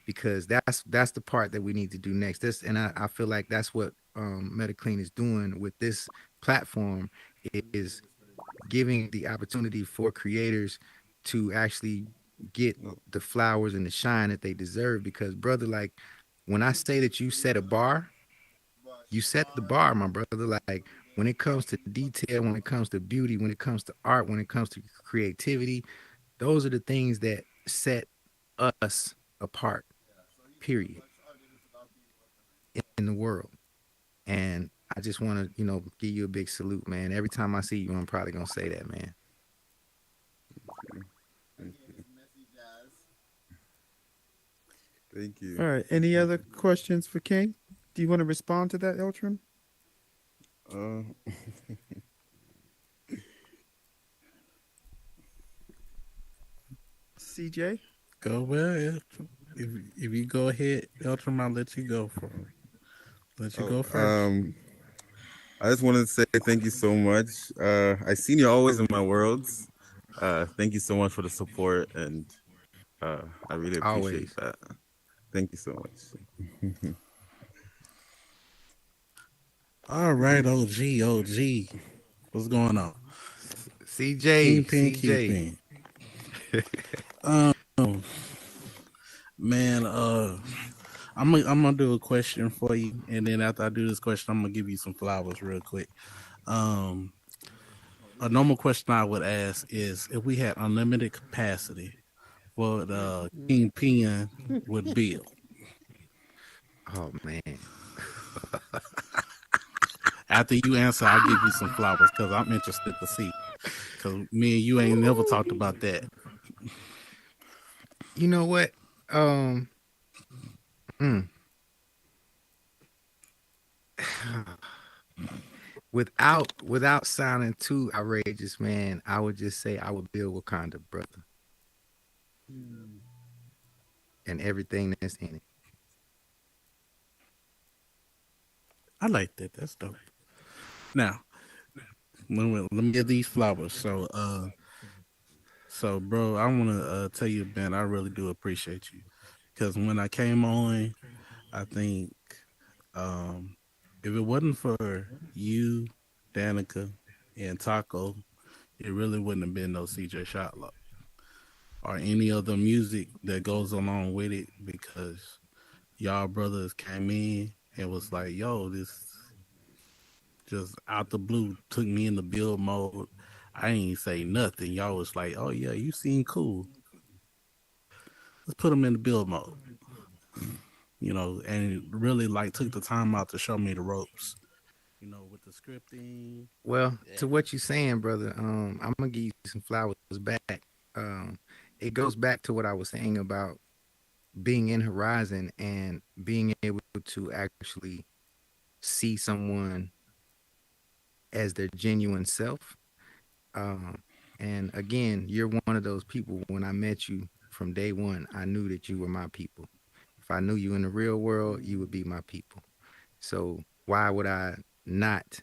because that's the part that we need to do next. I feel like that's what MetaClean is doing with this platform is giving the opportunity for creators to actually get the flowers and the shine that they deserve. Because brother, like when I say that you set a bar, you set the bar, my brother. Like when it comes to detail, when it comes to beauty, when it comes to art, when it comes to creativity, those are the things that set us apart, period, in the world. And I just want to, give you a big salute, man. Every time I see you, I'm probably gonna say that, man. Thank you. All right. Any other questions for King? Do you want to respond to that, Eltram? Uh, CJ? Go well. If you go ahead, Eltram, I'll let you go for let you go first. I just wanted to say thank you so much. I seen you always in my worlds. Thank you so much for the support, and I really appreciate Always. that. Thank you so much. All right, OG. What's going on? CJ, Kingpin. Man, I'm gonna do a question for you, and then after I do this question, I'm gonna give you some flowers real quick. A normal question I would ask is if we had unlimited capacity, what Kingpin would build? Oh man. After you answer, I'll give you some flowers because I'm interested to see. Because me and you ain't never talked about that. You know what? Without sounding too outrageous, man, I would just say I would build Wakanda, brother, and everything that's in it. I like that. That's dope. Now, let me get these flowers. So, bro, I want to tell you, Ben, I really do appreciate you because when I came on, I think if it wasn't for you, Danica, and Taco, it really wouldn't have been no CJ Shotlow or any other music that goes along with it because y'all brothers came in and was like, yo, this just out the blue took me in the build mode. I ain't say nothing. Y'all was like, oh yeah, you seem cool. Let's put them in the build mode. And really like took the time out to show me the ropes. With the scripting. Well, to what you're saying, brother, I'm gonna give you some flowers back. It goes back to what I was saying about being in Horizon and being able to actually see someone as their genuine self. And again, you're one of those people. When I met you from day one, I knew that you were my people. If I knew you in the real world, you would be my people. So why would I not,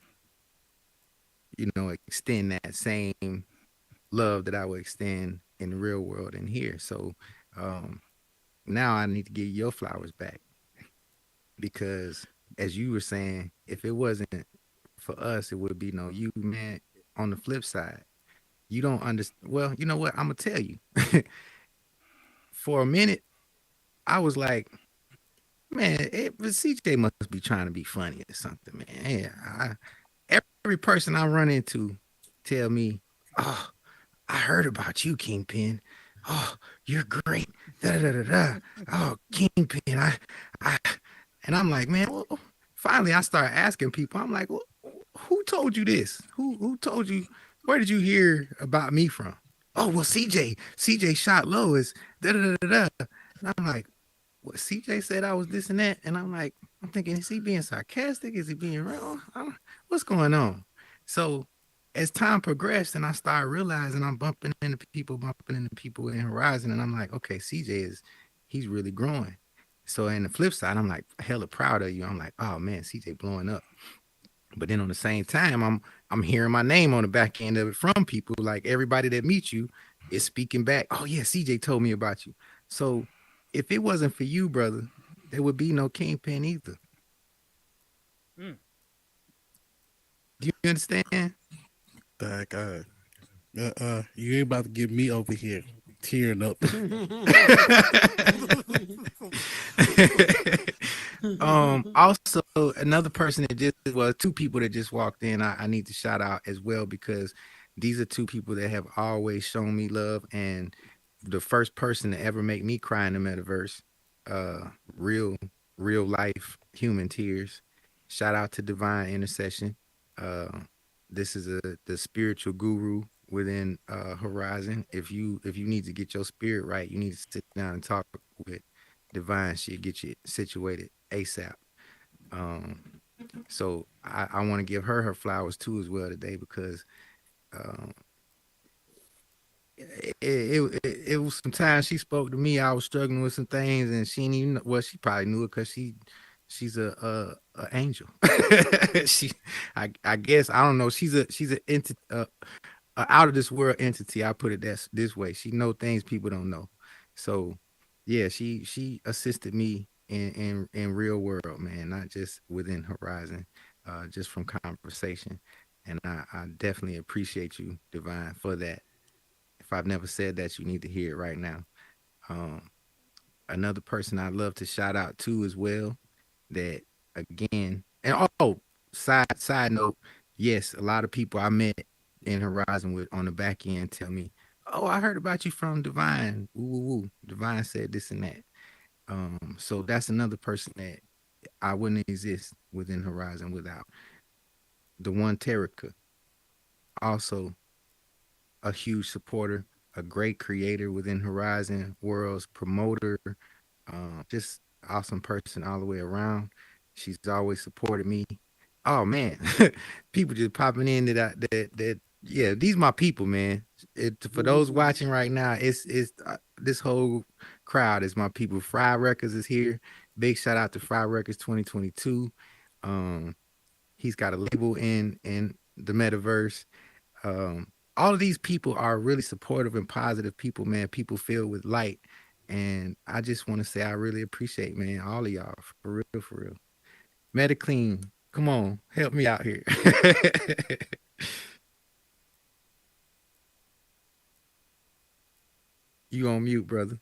extend that same love that I would extend in the real world and here? So now I need to give your flowers back because, as you were saying, if it wasn't for us, it would be no you, man. On the flip side, you don't understand. Well, you know what? I'm gonna tell you. for a minute, I was like, man, CJ must be trying to be funny or something, man. Every person I run into tell me, oh, I heard about you, Kingpin. Oh, you're great. Da da da da. Oh, Kingpin. I, and I'm like, man. Well, finally, I started asking people. I'm like, well, who told you this? Who told you? Where did you hear about me from? Oh, well, CJ shot Lois. Da da da da. And I'm like, what? CJ said I was this and that, and I'm thinking, is he being sarcastic? Is he being real? What's going on? So as time progressed and I started realizing I'm bumping into people in Horizon, and I'm like, okay, he's really growing. So in the flip side, I'm like hella proud of you. I'm like, oh man, CJ blowing up. But then on the same time, I'm hearing my name on the back end of it from people. Like everybody that meets you is speaking back. Oh yeah, CJ told me about you. So if it wasn't for you, brother, there would be no Kingpin either. Do you understand? That guy. You ain't about to get me over here tearing up. Also another person that two people that just walked in, I need to shout out as well, because these are two people that have always shown me love, and the first person to ever make me cry in the metaverse, real life human tears. Shout out to Divine Intercession. This is the spiritual guru within Horizon. If you need to get your spirit right, you need to sit down and talk with Divine. She'll get you situated ASAP. So I want to give her flowers too as well today, because it was sometimes she spoke to me. I was struggling with some things, and she didn't even know, well, she probably knew it because she's a angel. I guess, I don't know. She's an entity, out of this world entity. I put it this way. She know things people don't know. So yeah, she assisted me in real world, man, not just within Horizon, just from conversation. And I definitely appreciate you, Divine, for that. If I've never said that, you need to hear it right now. Another person I'd love to shout out to as well, that again, and side note, yes, a lot of people I met in Horizon with on the back end tell me, oh, I heard about you from Divine. Woo, woo, woo. Divine said this and that. So that's another person that I wouldn't exist within Horizon without. The one Terica, also a huge supporter, a great creator within Horizon Worlds, promoter, just awesome person all the way around. She's always supported me. Oh man, people just popping in that yeah, these my people, man. For those watching right now, it's this whole crowd is my people. Fry Records is here. Big shout out to Fry Records 2022. He's got a label in the metaverse. All of these people are really supportive and positive people, man. People filled with light. And I just want to say I really appreciate, man, all of y'all. For real, for real. MetaClean, come on, help me out here. You on mute, brother.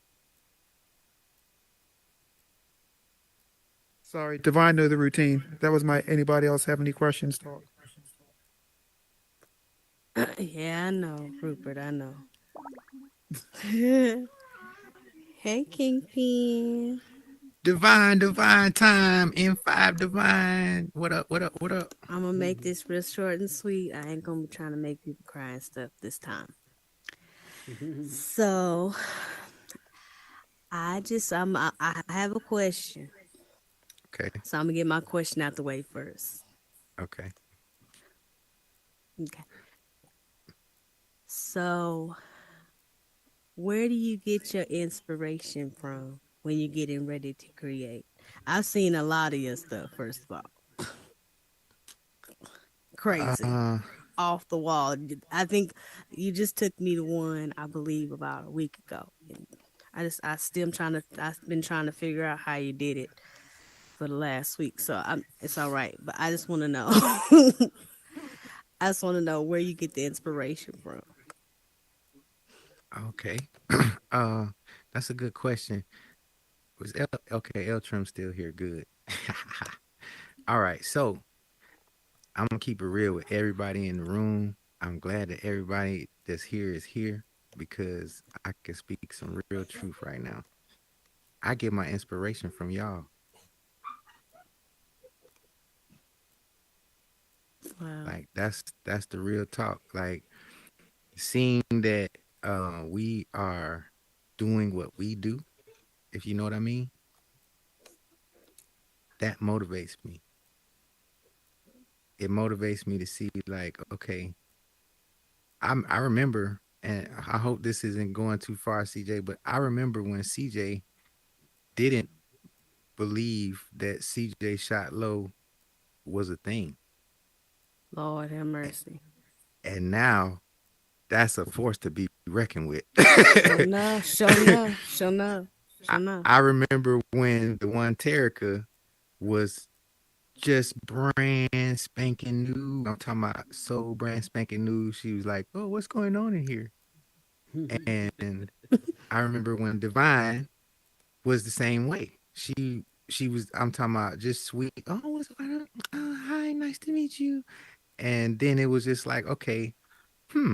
Sorry, Divine knew the routine. That was my. Anybody else have any questions? Talk. Yeah, I know, Rupert. I know. Hey, Kingpin. Divine time. M5 Divine. What up? I'm gonna make this real short and sweet. I ain't gonna be trying to make people cry and stuff this time. So, I have a question. Okay. So I'm gonna get my question out the way first. Okay. Okay. So, where do you get your inspiration from when you're getting ready to create? I've seen a lot of your stuff, first of all. Crazy. Off the wall. I think you just took me to one, I believe, about a week ago. I've been trying to figure out how you did it for the last week. So it's all right. But I just want to know. I just want to know where you get the inspiration from. Okay. That's a good question. Was okay? L Trim still here? Good. All right, so I'm gonna keep it real with everybody in the room. I'm glad that everybody that's here is here because I can speak some real truth right now. I get my inspiration from y'all. Wow. Like that's the real talk. Like seeing that we are doing what we do, if you know what I mean, that motivates me. It motivates me to see like, okay, I remember, and I hope this isn't going too far, CJ, but I remember when CJ didn't believe that CJ shot low was a thing. Lord have mercy. And now that's a force to be reckoned with. Sure enough, sure enough, sure enough, sure enough. I remember when the one Terica was just brand spanking new. I'm talking about so brand spanking new. She was like, "Oh, what's going on in here?" And I remember when Divine was the same way. She was. I'm talking about just sweet. Oh, what's going on? Oh, hi, nice to meet you. And then it was just like, okay, hmm,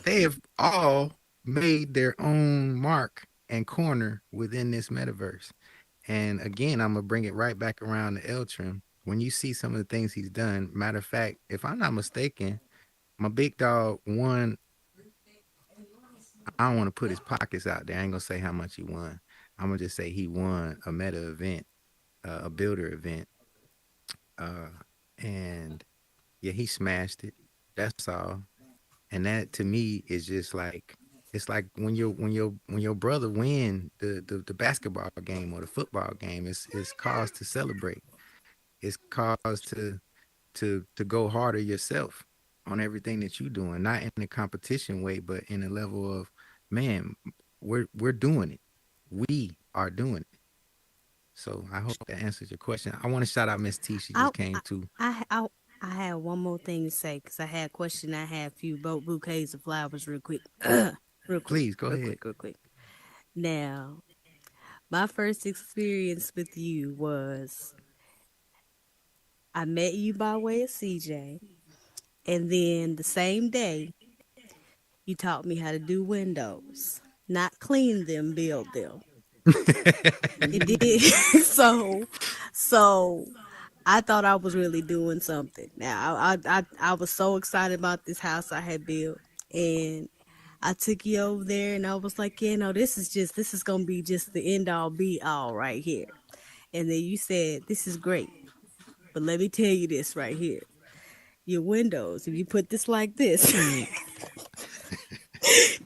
they have all made their own mark and corner within this metaverse. And again, I'm gonna bring it right back around to Eltrim. When you see some of the things he's done, matter of fact, if I'm not mistaken, my big dog won. I don't want to put his pockets out there. I ain't gonna say how much he won. I'm gonna just say he won a meta event, a builder event, uh, and yeah, he smashed it. That's all. And that to me is just like it's like when your brother win the basketball game or the football game. It's cause to celebrate. It's cause to go harder yourself on everything that you're doing, not in a competition way, but in a level of, man, we're doing it. We are doing it. So I hope that answers your question. I want to shout out Miss T. She I just came too. I I, I had one more thing to say because I had a question. I had a few bouquets of flowers, real quick, real quick, Please go real ahead. quick, real quick. Now, my first experience with you was I met you by way of CJ, and then the same day you taught me how to do windows, not clean them, build them. It did. So I thought I was really doing something. Now I was so excited about this house I had built, and I took you over there, and I was like, yeah, no, this is gonna be just the end all be all right here. And then you said, this is great, but let me tell you this right here. Your windows, if you put this like this,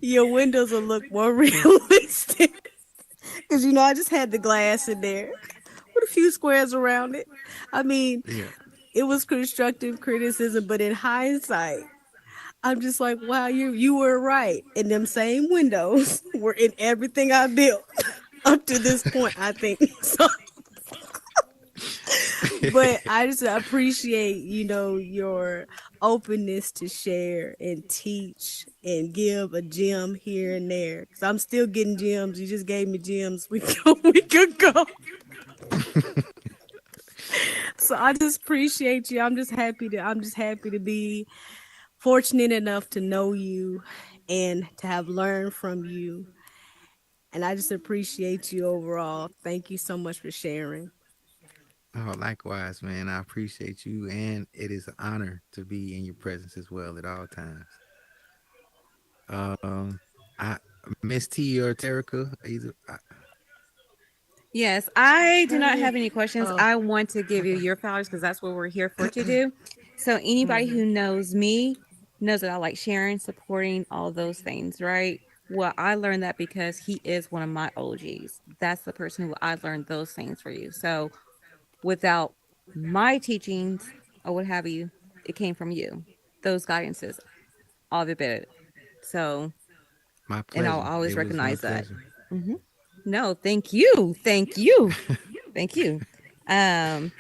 your windows will look more realistic. Because, I just had the glass in there with a few squares around it. I mean, Yeah. it was constructive criticism, but in hindsight, I'm just like, wow, you were right. And them same windows were in everything I built up to this point, I think. So, but I just appreciate, your openness to share and teach and give a gem here and there. Cause I'm still getting gems. You just gave me gems we could go. So I just appreciate you. I'm just happy to be fortunate enough to know you and to have learned from you. And I just appreciate you overall. Thank you so much for sharing. Oh, likewise, man. I appreciate you, and it is an honor to be in your presence as well at all times. Um, I Miss T or Terica, either. Yes, I do not Hey. have any questions. Oh, I want to give you okay. your flowers because that's what we're here for to do. So anybody Hmm. who knows me knows that I like sharing, supporting all those things, right? Well, I learned that because he is one of my OGs. That's the person who I learned those things for you. So without my teachings or what have you, it came from you. Those guidances, all the bit. So, My and I'll pleasure. always It was my recognize that. pleasure. Hmm. No, thank you. Thank you. Thank you. Um,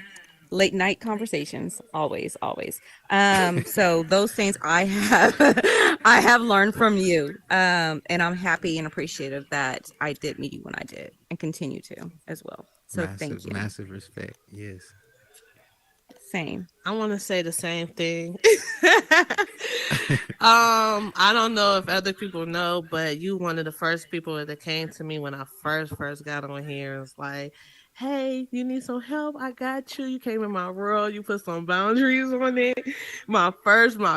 late night conversations, always, always. So those things I have I have learned from you. And I'm happy and appreciative that I did meet you when I did and continue to as well. So thank Massive, you. massive respect. Yes. Same. I want to say the same thing. I don't know if other people know, but you one of the first people that came to me when I first got on here. It was like, "Hey, you need some help? I got you. You came in my world. You put some boundaries on it. My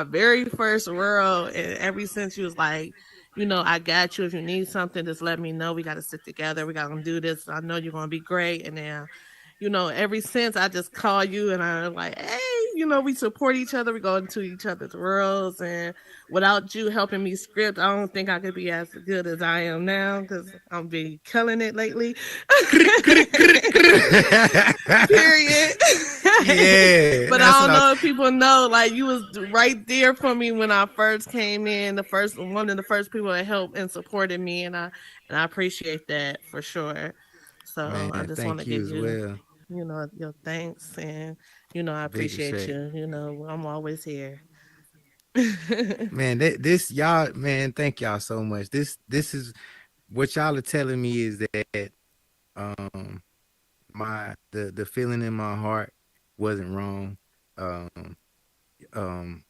very first world, and ever since you was like." I got you. If you need something, just let me know. We got to sit together. We got to do this. I know you're going to be great. And then ever since I just call you and I'm like, hey, we support each other. We go into each other's worlds. And without you helping me script, I don't think I could be as good as I am now because I'm been killing it lately. Period. Yeah. But I don't know if people know, like you was right there for me when I first came in, one of the first people that helped and supported me, and I appreciate that for sure. So I Man, just want to thank you give as you, well. your thanks, and I Big appreciate respect. you. I'm always here. Man, this y'all, man, thank y'all so much. This is what y'all are telling me is that um the feeling in my heart wasn't wrong. Um um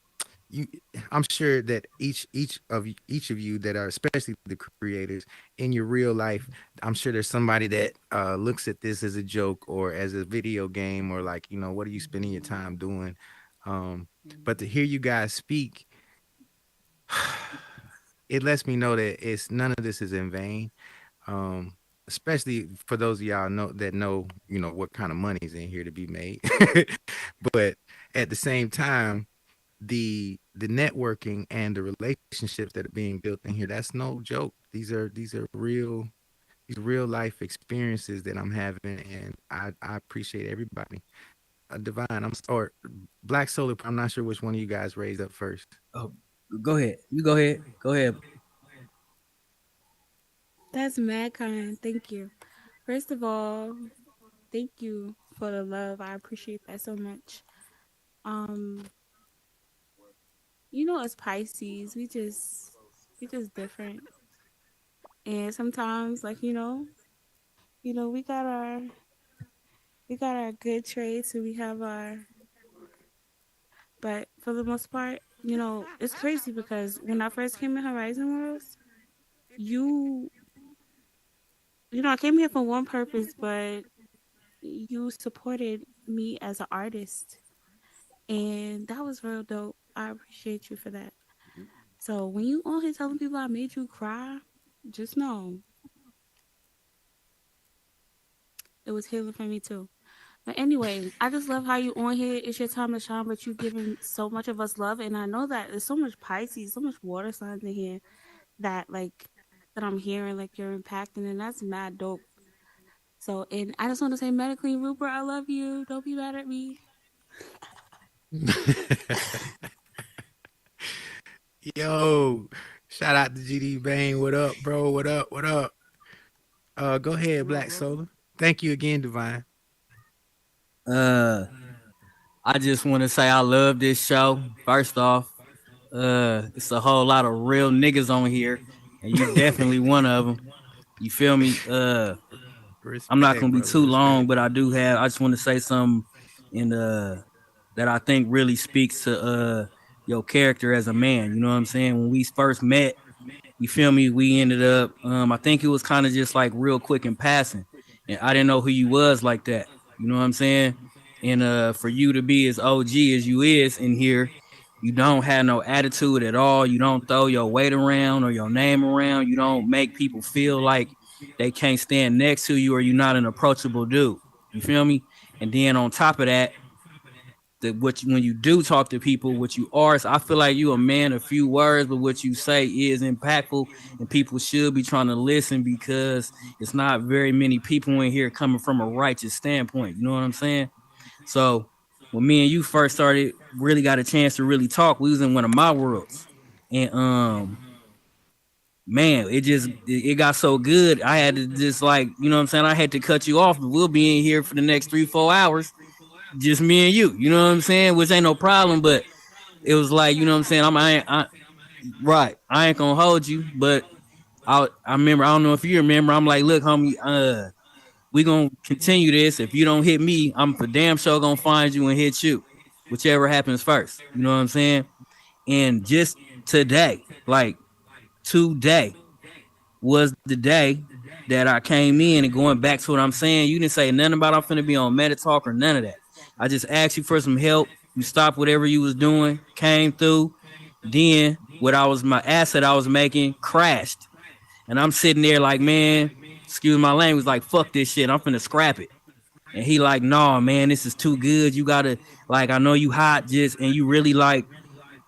you I'm sure that each of you that are especially the creators in your real life, I'm sure there's somebody that looks at this as a joke or as a video game or like, what are you spending your time doing? But to hear you guys speak, it lets me know that it's none of this is in vain. Um, Especially for those of y'all know, what kind of money's in here to be made. But at the same time, the networking and the relationships that are being built in here, that's no joke. These are real life experiences that I'm having, and I appreciate everybody. Divine, or Black Solar, I'm not sure which one of you guys raised up first. Oh, go ahead. You go ahead. Go ahead. That's mad kind. Thank you. First of all, thank you for the love. I appreciate that so much. Um, as Pisces, we just different. And sometimes like, we got our good traits and we have our but for the most part, it's crazy because when I first came in Horizon Worlds, you I came here for one purpose, but you supported me as an artist. And that was real dope. I appreciate you for that. So when you on here telling people I made you cry, just know it was healing for me too. But anyway, I just love how you on here. It's your time to shine, but you giving so much of us love. And I know that there's so much Pisces, so much water signs in here that that I'm hearing like you're impacting, and that's mad dope. So, and I just want to say, medically, Rupert, I love you. Don't be mad at me. Yo, shout out to GD Bane. What up, bro? What up? What up? Go ahead, Black Solar. Thank you again, Divine. Uh, I just want to say I love this show. First off, it's a whole lot of real niggas on here, and you definitely one of them. You feel me? I'm not Respect, gonna be brother. too long, Respect. but I just want to say something in that I think really speaks to your character as a man. You know what I'm saying? When we first met, you feel me? We ended up, I think it was kind of just like real quick in passing, and I didn't know who you was like that. You know what I'm saying? And for you to be as OG as you is in here, you don't have no attitude at all. You don't throw your weight around or your name around. You don't make people feel like they can't stand next to you or you're not an approachable dude. You feel me? And then on top of that, when you do talk to people, what you are, so I feel like you a man of few words, but what you say is impactful, and people should be trying to listen because it's not very many people in here coming from a righteous standpoint. You know what I'm saying? So when me and you first started, really got a chance to really talk, we was in one of my worlds, and man, it got so good. I had to just like, you know what I'm saying? I had to cut you off, but we'll be in here for the next 3-4 hours. just me and you. You know what I'm saying? Which ain't no problem, but it was like, you know what I'm saying? Right. I ain't gonna hold you, but I remember. I don't know if you remember. I'm like, look, homie, we gonna continue this. If you don't hit me, I'm for damn sure gonna find you and hit you, whichever happens first. You know what I'm saying? And just today, like today, was the day that I came in and going back to what I'm saying. You didn't say nothing about I'm finna be on MetaTalk or none of that. I just asked you for some help. You stopped whatever you was doing, came through. Then my asset I was making crashed. And I'm sitting there like, man, excuse my language, like, fuck this shit. I'm finna scrap it. And he like, nah, man, this is too good. You gotta, like, I know you hot, just, and you really like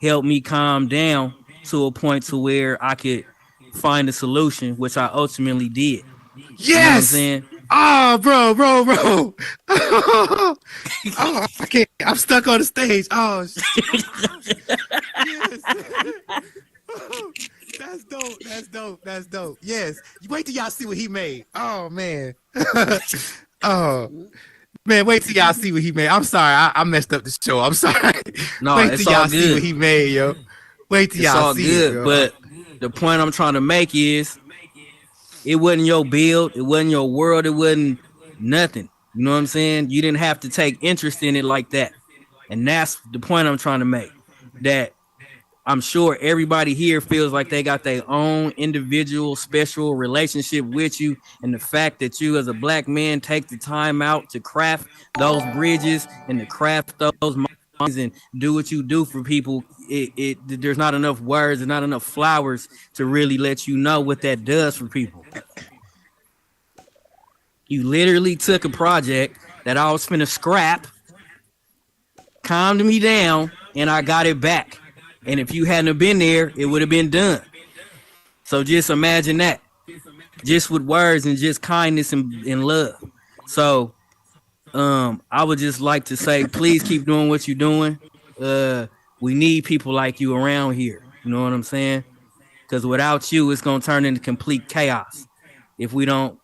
help me calm down to a point to where I could find a solution, which I ultimately did. You know what I'm Yes. saying? Oh, bro. Oh, I can't. I'm stuck on the stage. Oh, yes. That's dope. Yes. Wait till y'all see what he made. Oh man. Oh man, wait till y'all see what he made. I'm sorry, I messed up the show. I'm sorry. No, Wait till it's all y'all see what good. he made, yo. Wait till It's y'all all see it, good. yo. But the point I'm trying to make is it wasn't your build, it wasn't your world, it wasn't nothing. You know what I'm saying? You didn't have to take interest in it like that. And that's the point I'm trying to make. That I'm sure everybody here feels like they got their own individual special relationship with you. And the fact that you as a black man take the time out to craft those bridges and to craft those minds and do what you do for people, there's not enough words and not enough flowers to really let you know what that does for people. You literally took a project that I was finna scrap, calmed me down, and I got it back. And if you hadn't have been there, it would have been done. So just imagine that. Just with words and just kindness and love. So I would just like to say, please keep doing what you're doing. We need people like you around here. You know what I'm saying? Because without you, it's gonna turn into complete chaos if we don't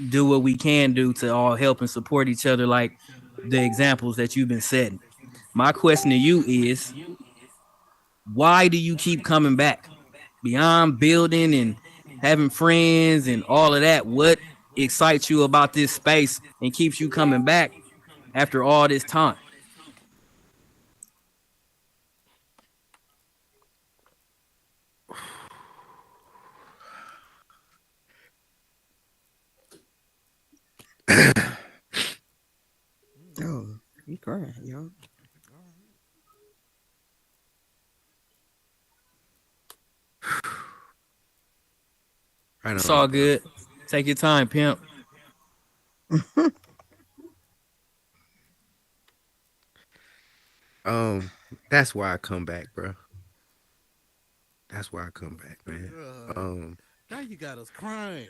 do what we can do to all help and support each other, like the examples that you've been setting. My question to you is, why do you keep coming back? Beyond building and having friends and all of that, what excites you about this space and keeps you coming back after all this time? Oh, you crying, y'all. Right It's on, all bro. good. Take your time, pimp. That's why I come back, bro. That's why I come back, man. Now you got us crying.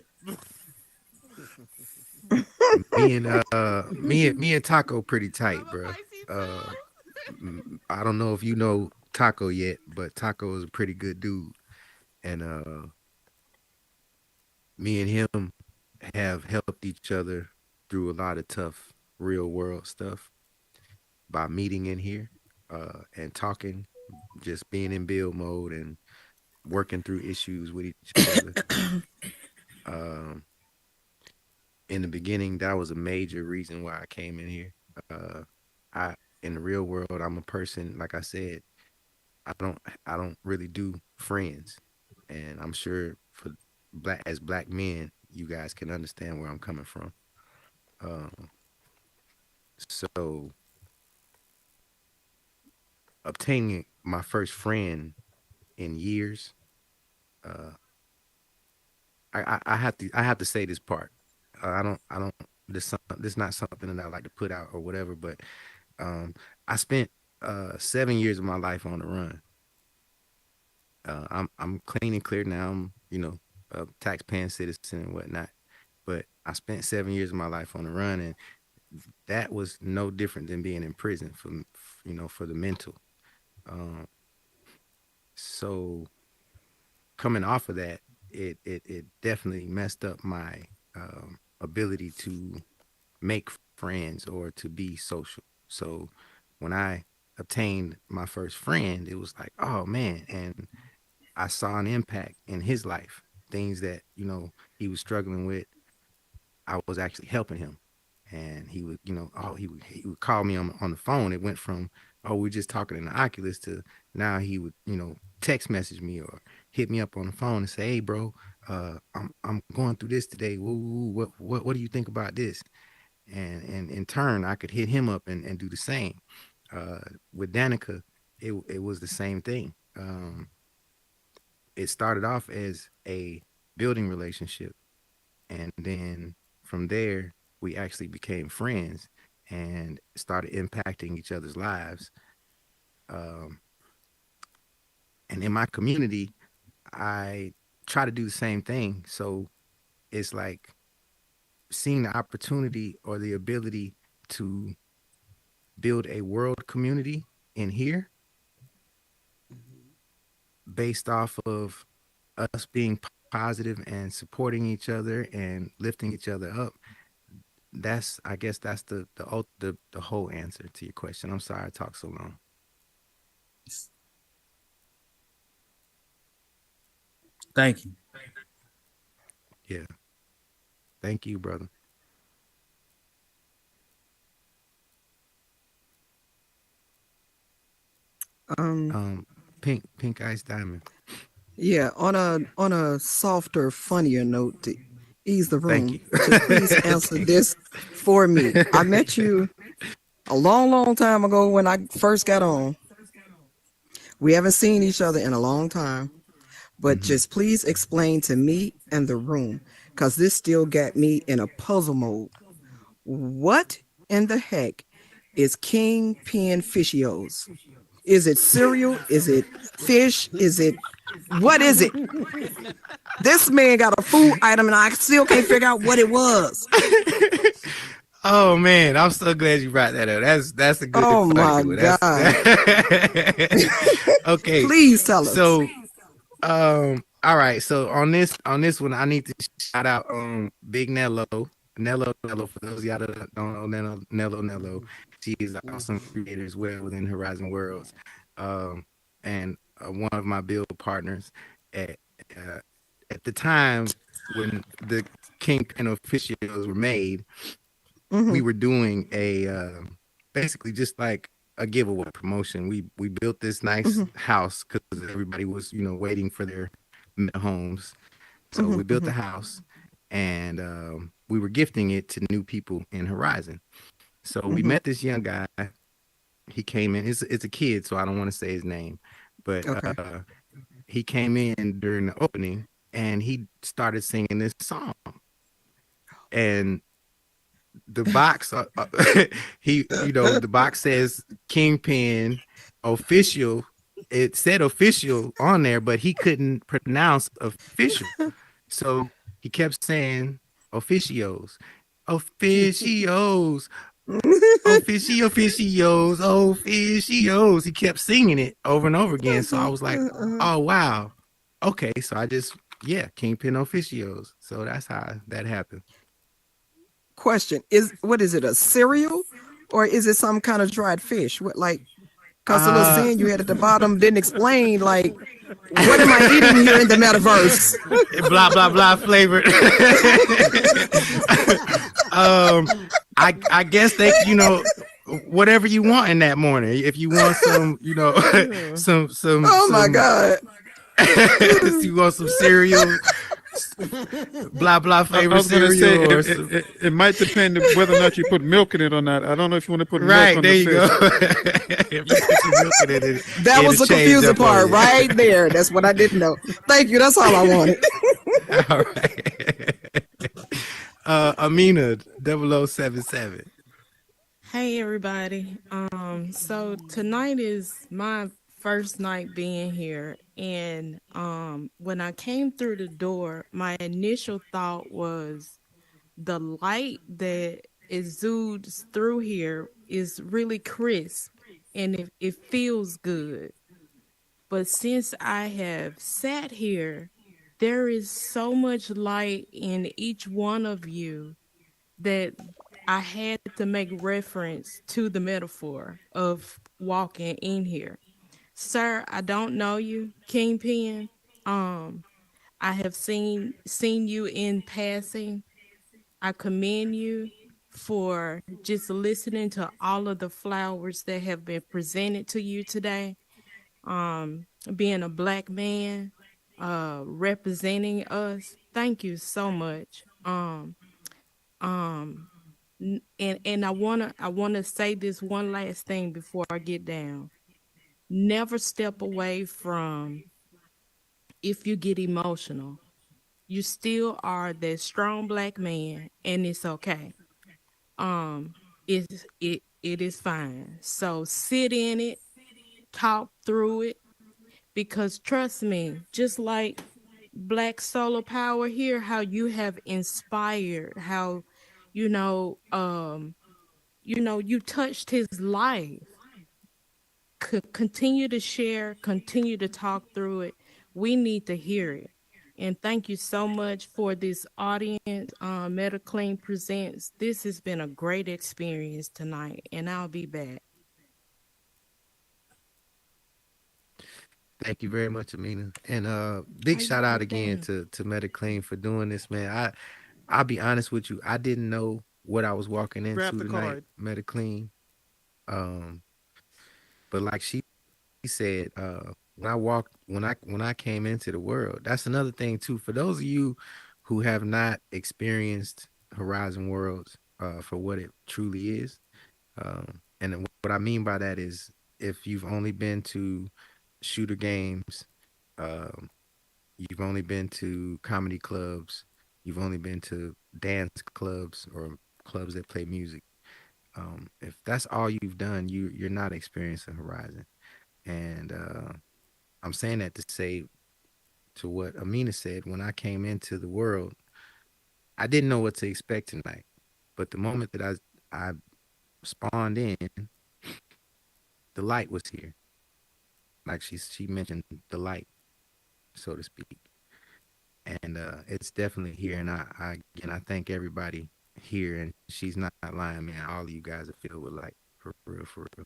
Me and Taco pretty tight, bro. I don't know if you know Taco yet, but Taco is a pretty good dude, and me and him have helped each other through a lot of tough real world stuff by meeting in here, and talking, just being in build mode and working through issues with each other. Um, in the beginning, that was a major reason why I came in here. Uh, I in the real world, I'm a person, like I said, I don't I don't really do friends, and I'm sure for black men, you guys can understand where I'm coming from. Um, so obtaining my first friend in years, uh, I have to say this part. I don't this not something that I like to put out or whatever, but I spent 7 years of my life on the run. I'm clean and clear now. I'm a tax-paying citizen and whatnot. But I spent 7 years of my life on the run, and that was no different than being in prison for the mental. Um, so coming off of that, it definitely messed up my ability to make friends or to be social. So when I obtained my first friend, it was like, oh man, and I saw an impact in his life, things that, he was struggling with. I was actually helping him. And he would, he would call me on the phone. It went from, oh, we're just talking in the Oculus to now he would, text message me or hit me up on the phone and say, hey, bro, I'm going through this today. What do you think about this? And in turn, I could hit him up and do the same. With Danica, it was the same thing. It started off as a building relationship, and then from there we actually became friends and started impacting each other's lives. Um, and in my community, I try to do the same thing. So it's like seeing the opportunity or the ability to build a world community in here based off of us being positive and supporting each other and lifting each other up. I guess that's the whole answer to your question. I'm sorry I talked so long. Thank you. Yeah. Thank you, brother. Pink Ice Diamond. Yeah, on a softer, funnier note to ease the Thank room, you. just please answer this for me. I met you a long, long time ago when I first got on. We haven't seen each other in a long time, but just please explain to me and the room, because this still got me in a puzzle mode. What in the heck is KingPenOfficials? Is it cereal? Is it fish? What is it? This man got a food item and I still can't figure out what it was. Oh man, I'm so glad you brought that up. That's a good Oh my question. God. Okay. Please tell us. So all right. So on this one, I need to shout out Big Nello. Nello, for those of y'all that don't know Nello. She is an awesome creator as well within Horizon Worlds. And one of my build partners at the time when the Kingpin officials were made, we were doing a basically just like a giveaway promotion. We built this nice house because everybody was waiting for their homes. So we built the house and we were gifting it to new people in Horizon. So we met this young guy. He came in. It's a kid, so I don't want to say his name, but he came in during the opening and he started singing this song. And the box, the box says Kingpin official. It said official on there, but he couldn't pronounce official. So he kept saying officios, officios, officios. He kept singing it over and over again. So I was like, oh, wow. Okay. So Kingpin officios. So that's how that happened. Question what is it, a cereal or is it some kind of dried fish? What, like, because the little saying you had at the bottom didn't explain, like, what am I eating here in the metaverse? Blah blah blah flavored. I guess they whatever you want in that morning. If you want some some oh my God. You want some cereal, blah blah flavor cereal. Say, it might depend whether or not you put milk in it or not. I don't know if you want to put right milk on there. The You go. If you put some milk in it, that was the confusing part right there. That's what I didn't know. Thank you. That's all I wanted. All right. Amina 0077. Hey everybody. So tonight is my first night being here, and when I came through the door, my initial thought was the light that exudes through here is really crisp and it feels good. But since I have sat here, there is so much light in each one of you that I had to make reference to the metaphor of walking in here. Sir, I don't know you, Kingpin. Um, I have seen you in passing. I commend you for just listening to all of the flowers that have been presented to you today. Being a black man, representing us. Thank you so much. Um, and I wanna say this one last thing before I get down. Never step away from if you get emotional. You still are that strong black man, and it's okay. Um, it is fine. So sit in it, talk through it, because trust me, just like Black Solar Power here, how you have inspired, how you know, you touched his life. Continue to share, continue to talk through it. We need to hear it. And thank you so much for this audience. MetaClean presents. This has been a great experience tonight, and I'll be back. Thank you very much, Amina. And big shout out again to MetaClean for doing this, man. I'll be honest with you. I didn't know what I was walking Grab into the tonight, card. MetaClean. Um, but like she said, when I came into the world, that's another thing too. For those of you who have not experienced Horizon Worlds, for what it truly is, and what I mean by that is if you've only been to shooter games, um, you've only been to comedy clubs, you've only been to dance clubs or clubs that play music. If that's all you've done, you're not experiencing Horizon. And I'm saying that to say to what Amina said, when I came into the world, I didn't know what to expect tonight. But the moment that I spawned in, the light was here. Like she mentioned the light, so to speak. And it's definitely here. And I thank everybody here. And she's not lying, man. All of you guys are filled with light, for real, for real.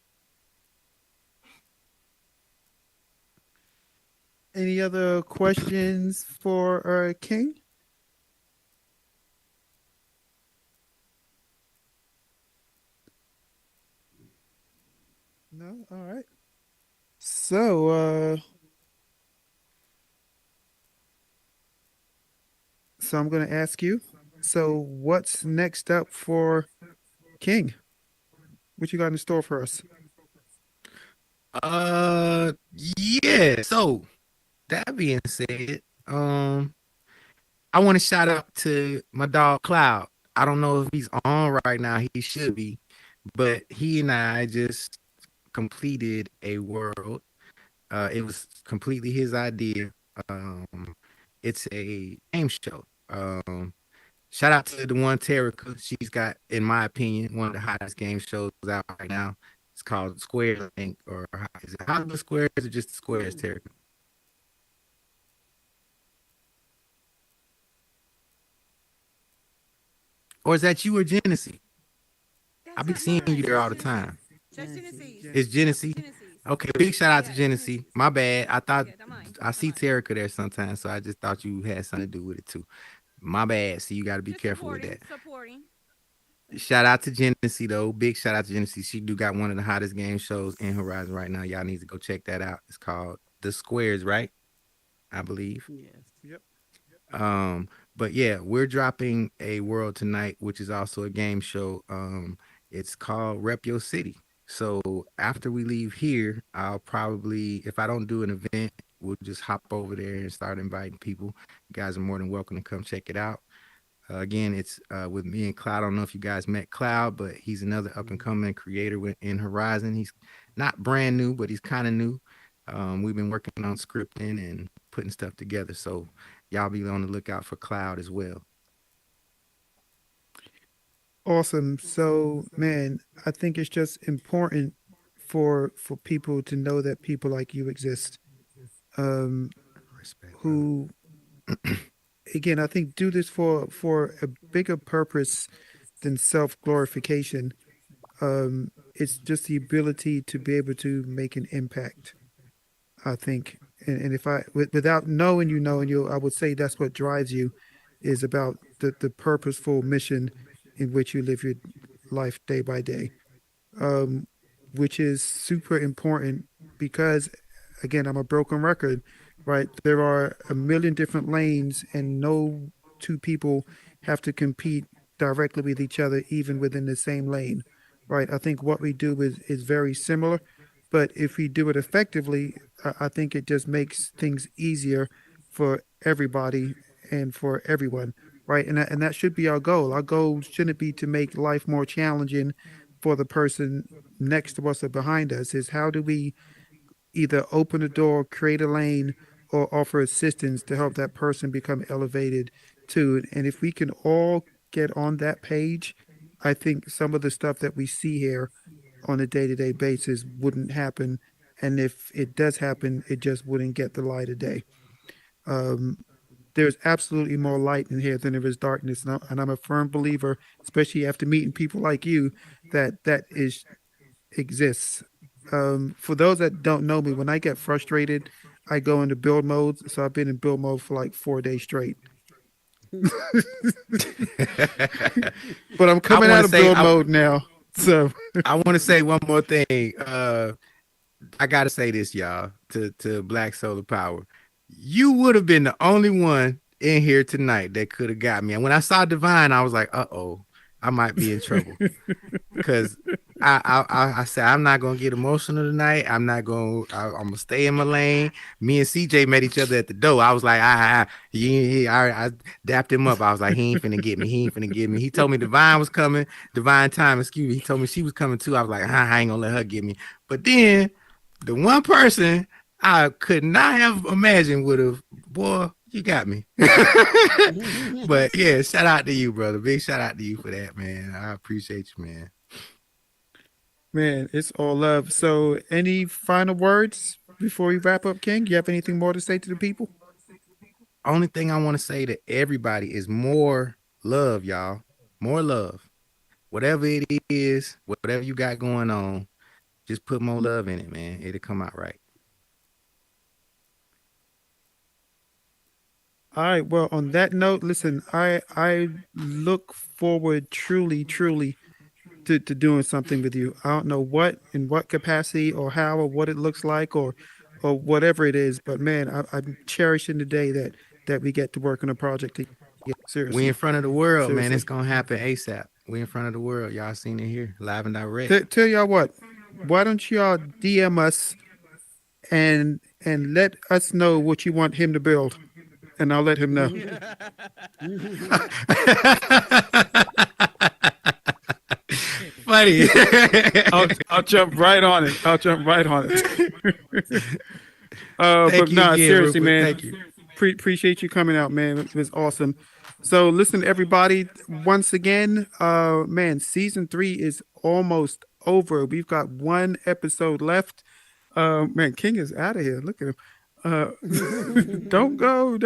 Any other questions for King? No? All right. So I'm going to ask you. So what's next up for King? What you got in store for us? Yeah. So that being said, I want to shout out to my dog Cloud. I don't know if he's on right now. He should be, but he and I just completed a world. It was completely his idea. Um, it's a game show. Shout out to the one Terica. She's got, in my opinion, one of the hottest game shows out right now. It's called Squares, I think, or is it Hollywood Squares or just the Squares, Terica? Or is that you or Genesee? I be seeing you there all the time. It's Genesee. Okay, big shout out to Genesee. My bad. I thought I see Terica there sometimes, so I just thought you had something to do with it too. My bad. So you got to be careful with that. Supporting. Shout out to Genesee though. Big shout out to Genesee. She do got one of the hottest game shows in Horizon right now. Y'all need to go check that out. It's called The Squares, right? I believe. Yes. Yep. But yeah, we're dropping a world tonight, which is also a game show. It's called Rep Your City. So after we leave here, I'll probably, if I don't do an event, we'll just hop over there and start inviting people. You guys are more than welcome to come check it out. Again, it's with me and Cloud. I don't know if you guys met Cloud, but he's another up and coming creator in Horizon. He's not brand new, but he's kind of new. We've been working on scripting and putting stuff together. So y'all be on the lookout for Cloud as well. Awesome. So, man, I think it's just important for people to know that people like you exist. Respect, Who again, I think do this for a bigger purpose than self glorification. It's just the ability to be able to make an impact. I think, and if without knowing knowing you, I would say that's what drives you, is about the purposeful mission in which you live your life day by day, um, which is super important because, again, I'm a broken record, right? There are a million different lanes, and no two people have to compete directly with each other, even within the same lane, right? I think what we do is very similar, but if we do it effectively, I think it just makes things easier for everybody and for everyone, right? And that should be our goal. Our goal shouldn't be to make life more challenging for the person next to us or behind us. Is how do we either open a door, create a lane, or offer assistance to help that person become elevated too. And if we can all get on that page, I think some of the stuff that we see here on a day-to-day basis wouldn't happen. And if it does happen, it just wouldn't get the light of day. Um, there's absolutely more light in here than there is darkness. And I'm a firm believer, especially after meeting people like you, that is exists. For those that don't know me, when I get frustrated, I go into build mode. So I've been in build mode for like 4 days straight. But I'm coming out of build mode now. So I want to say one more thing. I gotta say this, y'all, to Black Solar Power. You would have been the only one in here tonight that could have got me. And when I saw Divine, I was like, I might be in trouble. Because I said, I'm not gonna get emotional tonight. I'm gonna stay in my lane. Me and CJ met each other at the door. I was like, I dapped him up. I was like, he ain't finna get me. He told me Divine was coming. Divine Time, excuse me. He told me she was coming too. I was like, I ain't gonna let her get me. But then the one person I could not have imagined would have, boy, you got me. But yeah, shout out to you, brother. Big shout out to you for that, man. I appreciate you, man. Man, it's all love. So any final words before we wrap up, King? You have anything more to say to the people? Only thing I want to say to everybody is more love, y'all. More love. Whatever it is, whatever you got going on, just put more love in it, man. It'll come out right. All right. Well, on that note, listen, I look forward truly to doing something with you. I don't know what, in what capacity or how or what it looks like or whatever it is, but man, I'm cherishing the day that we get to work on a project together. Seriously. We in front of the world, Seriously. man. It's gonna happen ASAP. We in front of the world. Y'all seen it here, live and direct. Tell y'all what, why don't y'all DM us and let us know what you want him to build, and I'll let him know. Funny. I'll jump right on it. But nah, seriously, man. Thank you. Appreciate you coming out, man. It was awesome. So listen, everybody, once again, man, season 3 is almost over. We've got 1 episode left. Man, King is out of here. Look at him. Don't go.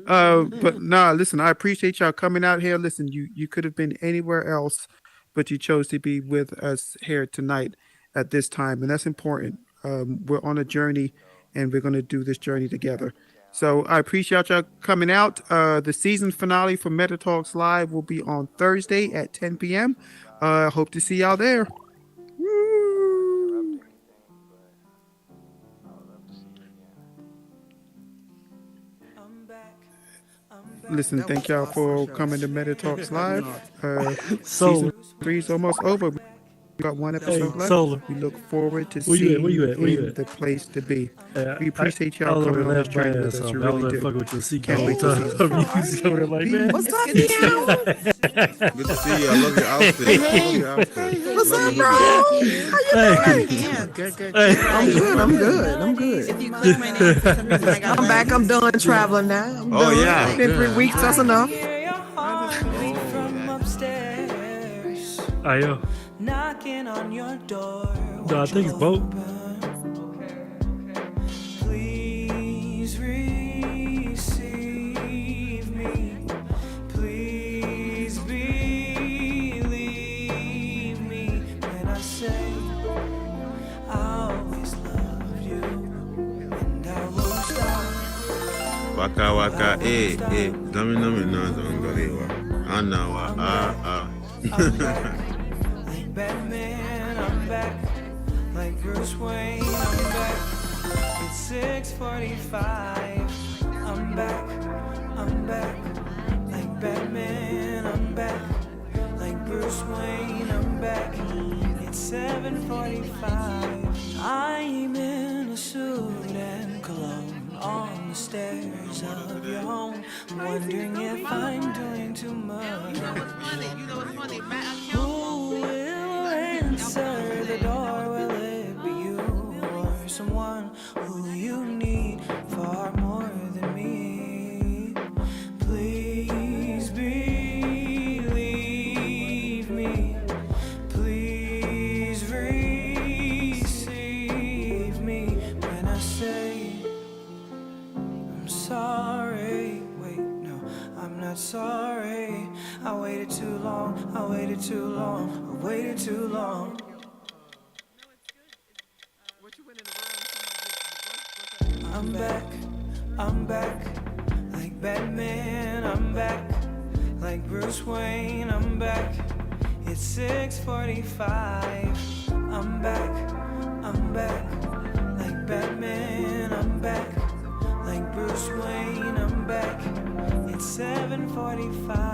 But nah, listen, I appreciate y'all coming out here. Listen, you could have been anywhere else, but you chose to be with us here tonight at this time, and that's important. We're on a journey, and we're going to do this journey together. So I appreciate y'all coming out. The season finale for MetaTalks Live will be on Thursday at 10 p.m. Hope to see y'all there. Woo! Listen, thank y'all for coming to MetaTalks Live. Season 3 is almost over. We got 1 episode left. Solar. We look forward to Where seeing you at? the place to be. We appreciate y'all coming on this journey with us. We really do. With your seat. Can't wait to see you. Like, man, What's up, Meow? Good to see you. I love your outfit. What's up, bro? How you doing? Yeah, good. I'm good. If you click my name, for some reason I got I'm back. I'm done traveling now. I'm done. Yeah. It's been 3 weeks. That's enough. I am. Knocking on your door. No, I think it's both. Please receive me. Please be say I always loved you, and I won't stop. Waka waka, nami na zongolewa. Anawa, I'm back, like Batman, I'm back, like Bruce Wayne, I'm back. It's 6:45. I'm back, like Batman, I'm back, like Bruce Wayne, I'm back. It's 7:45. I'm in a suit and cologne on the stairs of your home, wondering if I'm doing too much. You know what's funny? Who will answer the door? Will it be you or someone who you need far more than me? Please believe me. Please receive me when I say I'm sorry. Wait, no, I'm not sorry. I waited too long. I waited too long. I waited too long. I'm back, like Batman, I'm back, like Bruce Wayne, I'm back. It's 6:45. I'm back, like Batman, I'm back, like Bruce Wayne, I'm back. It's 7:45.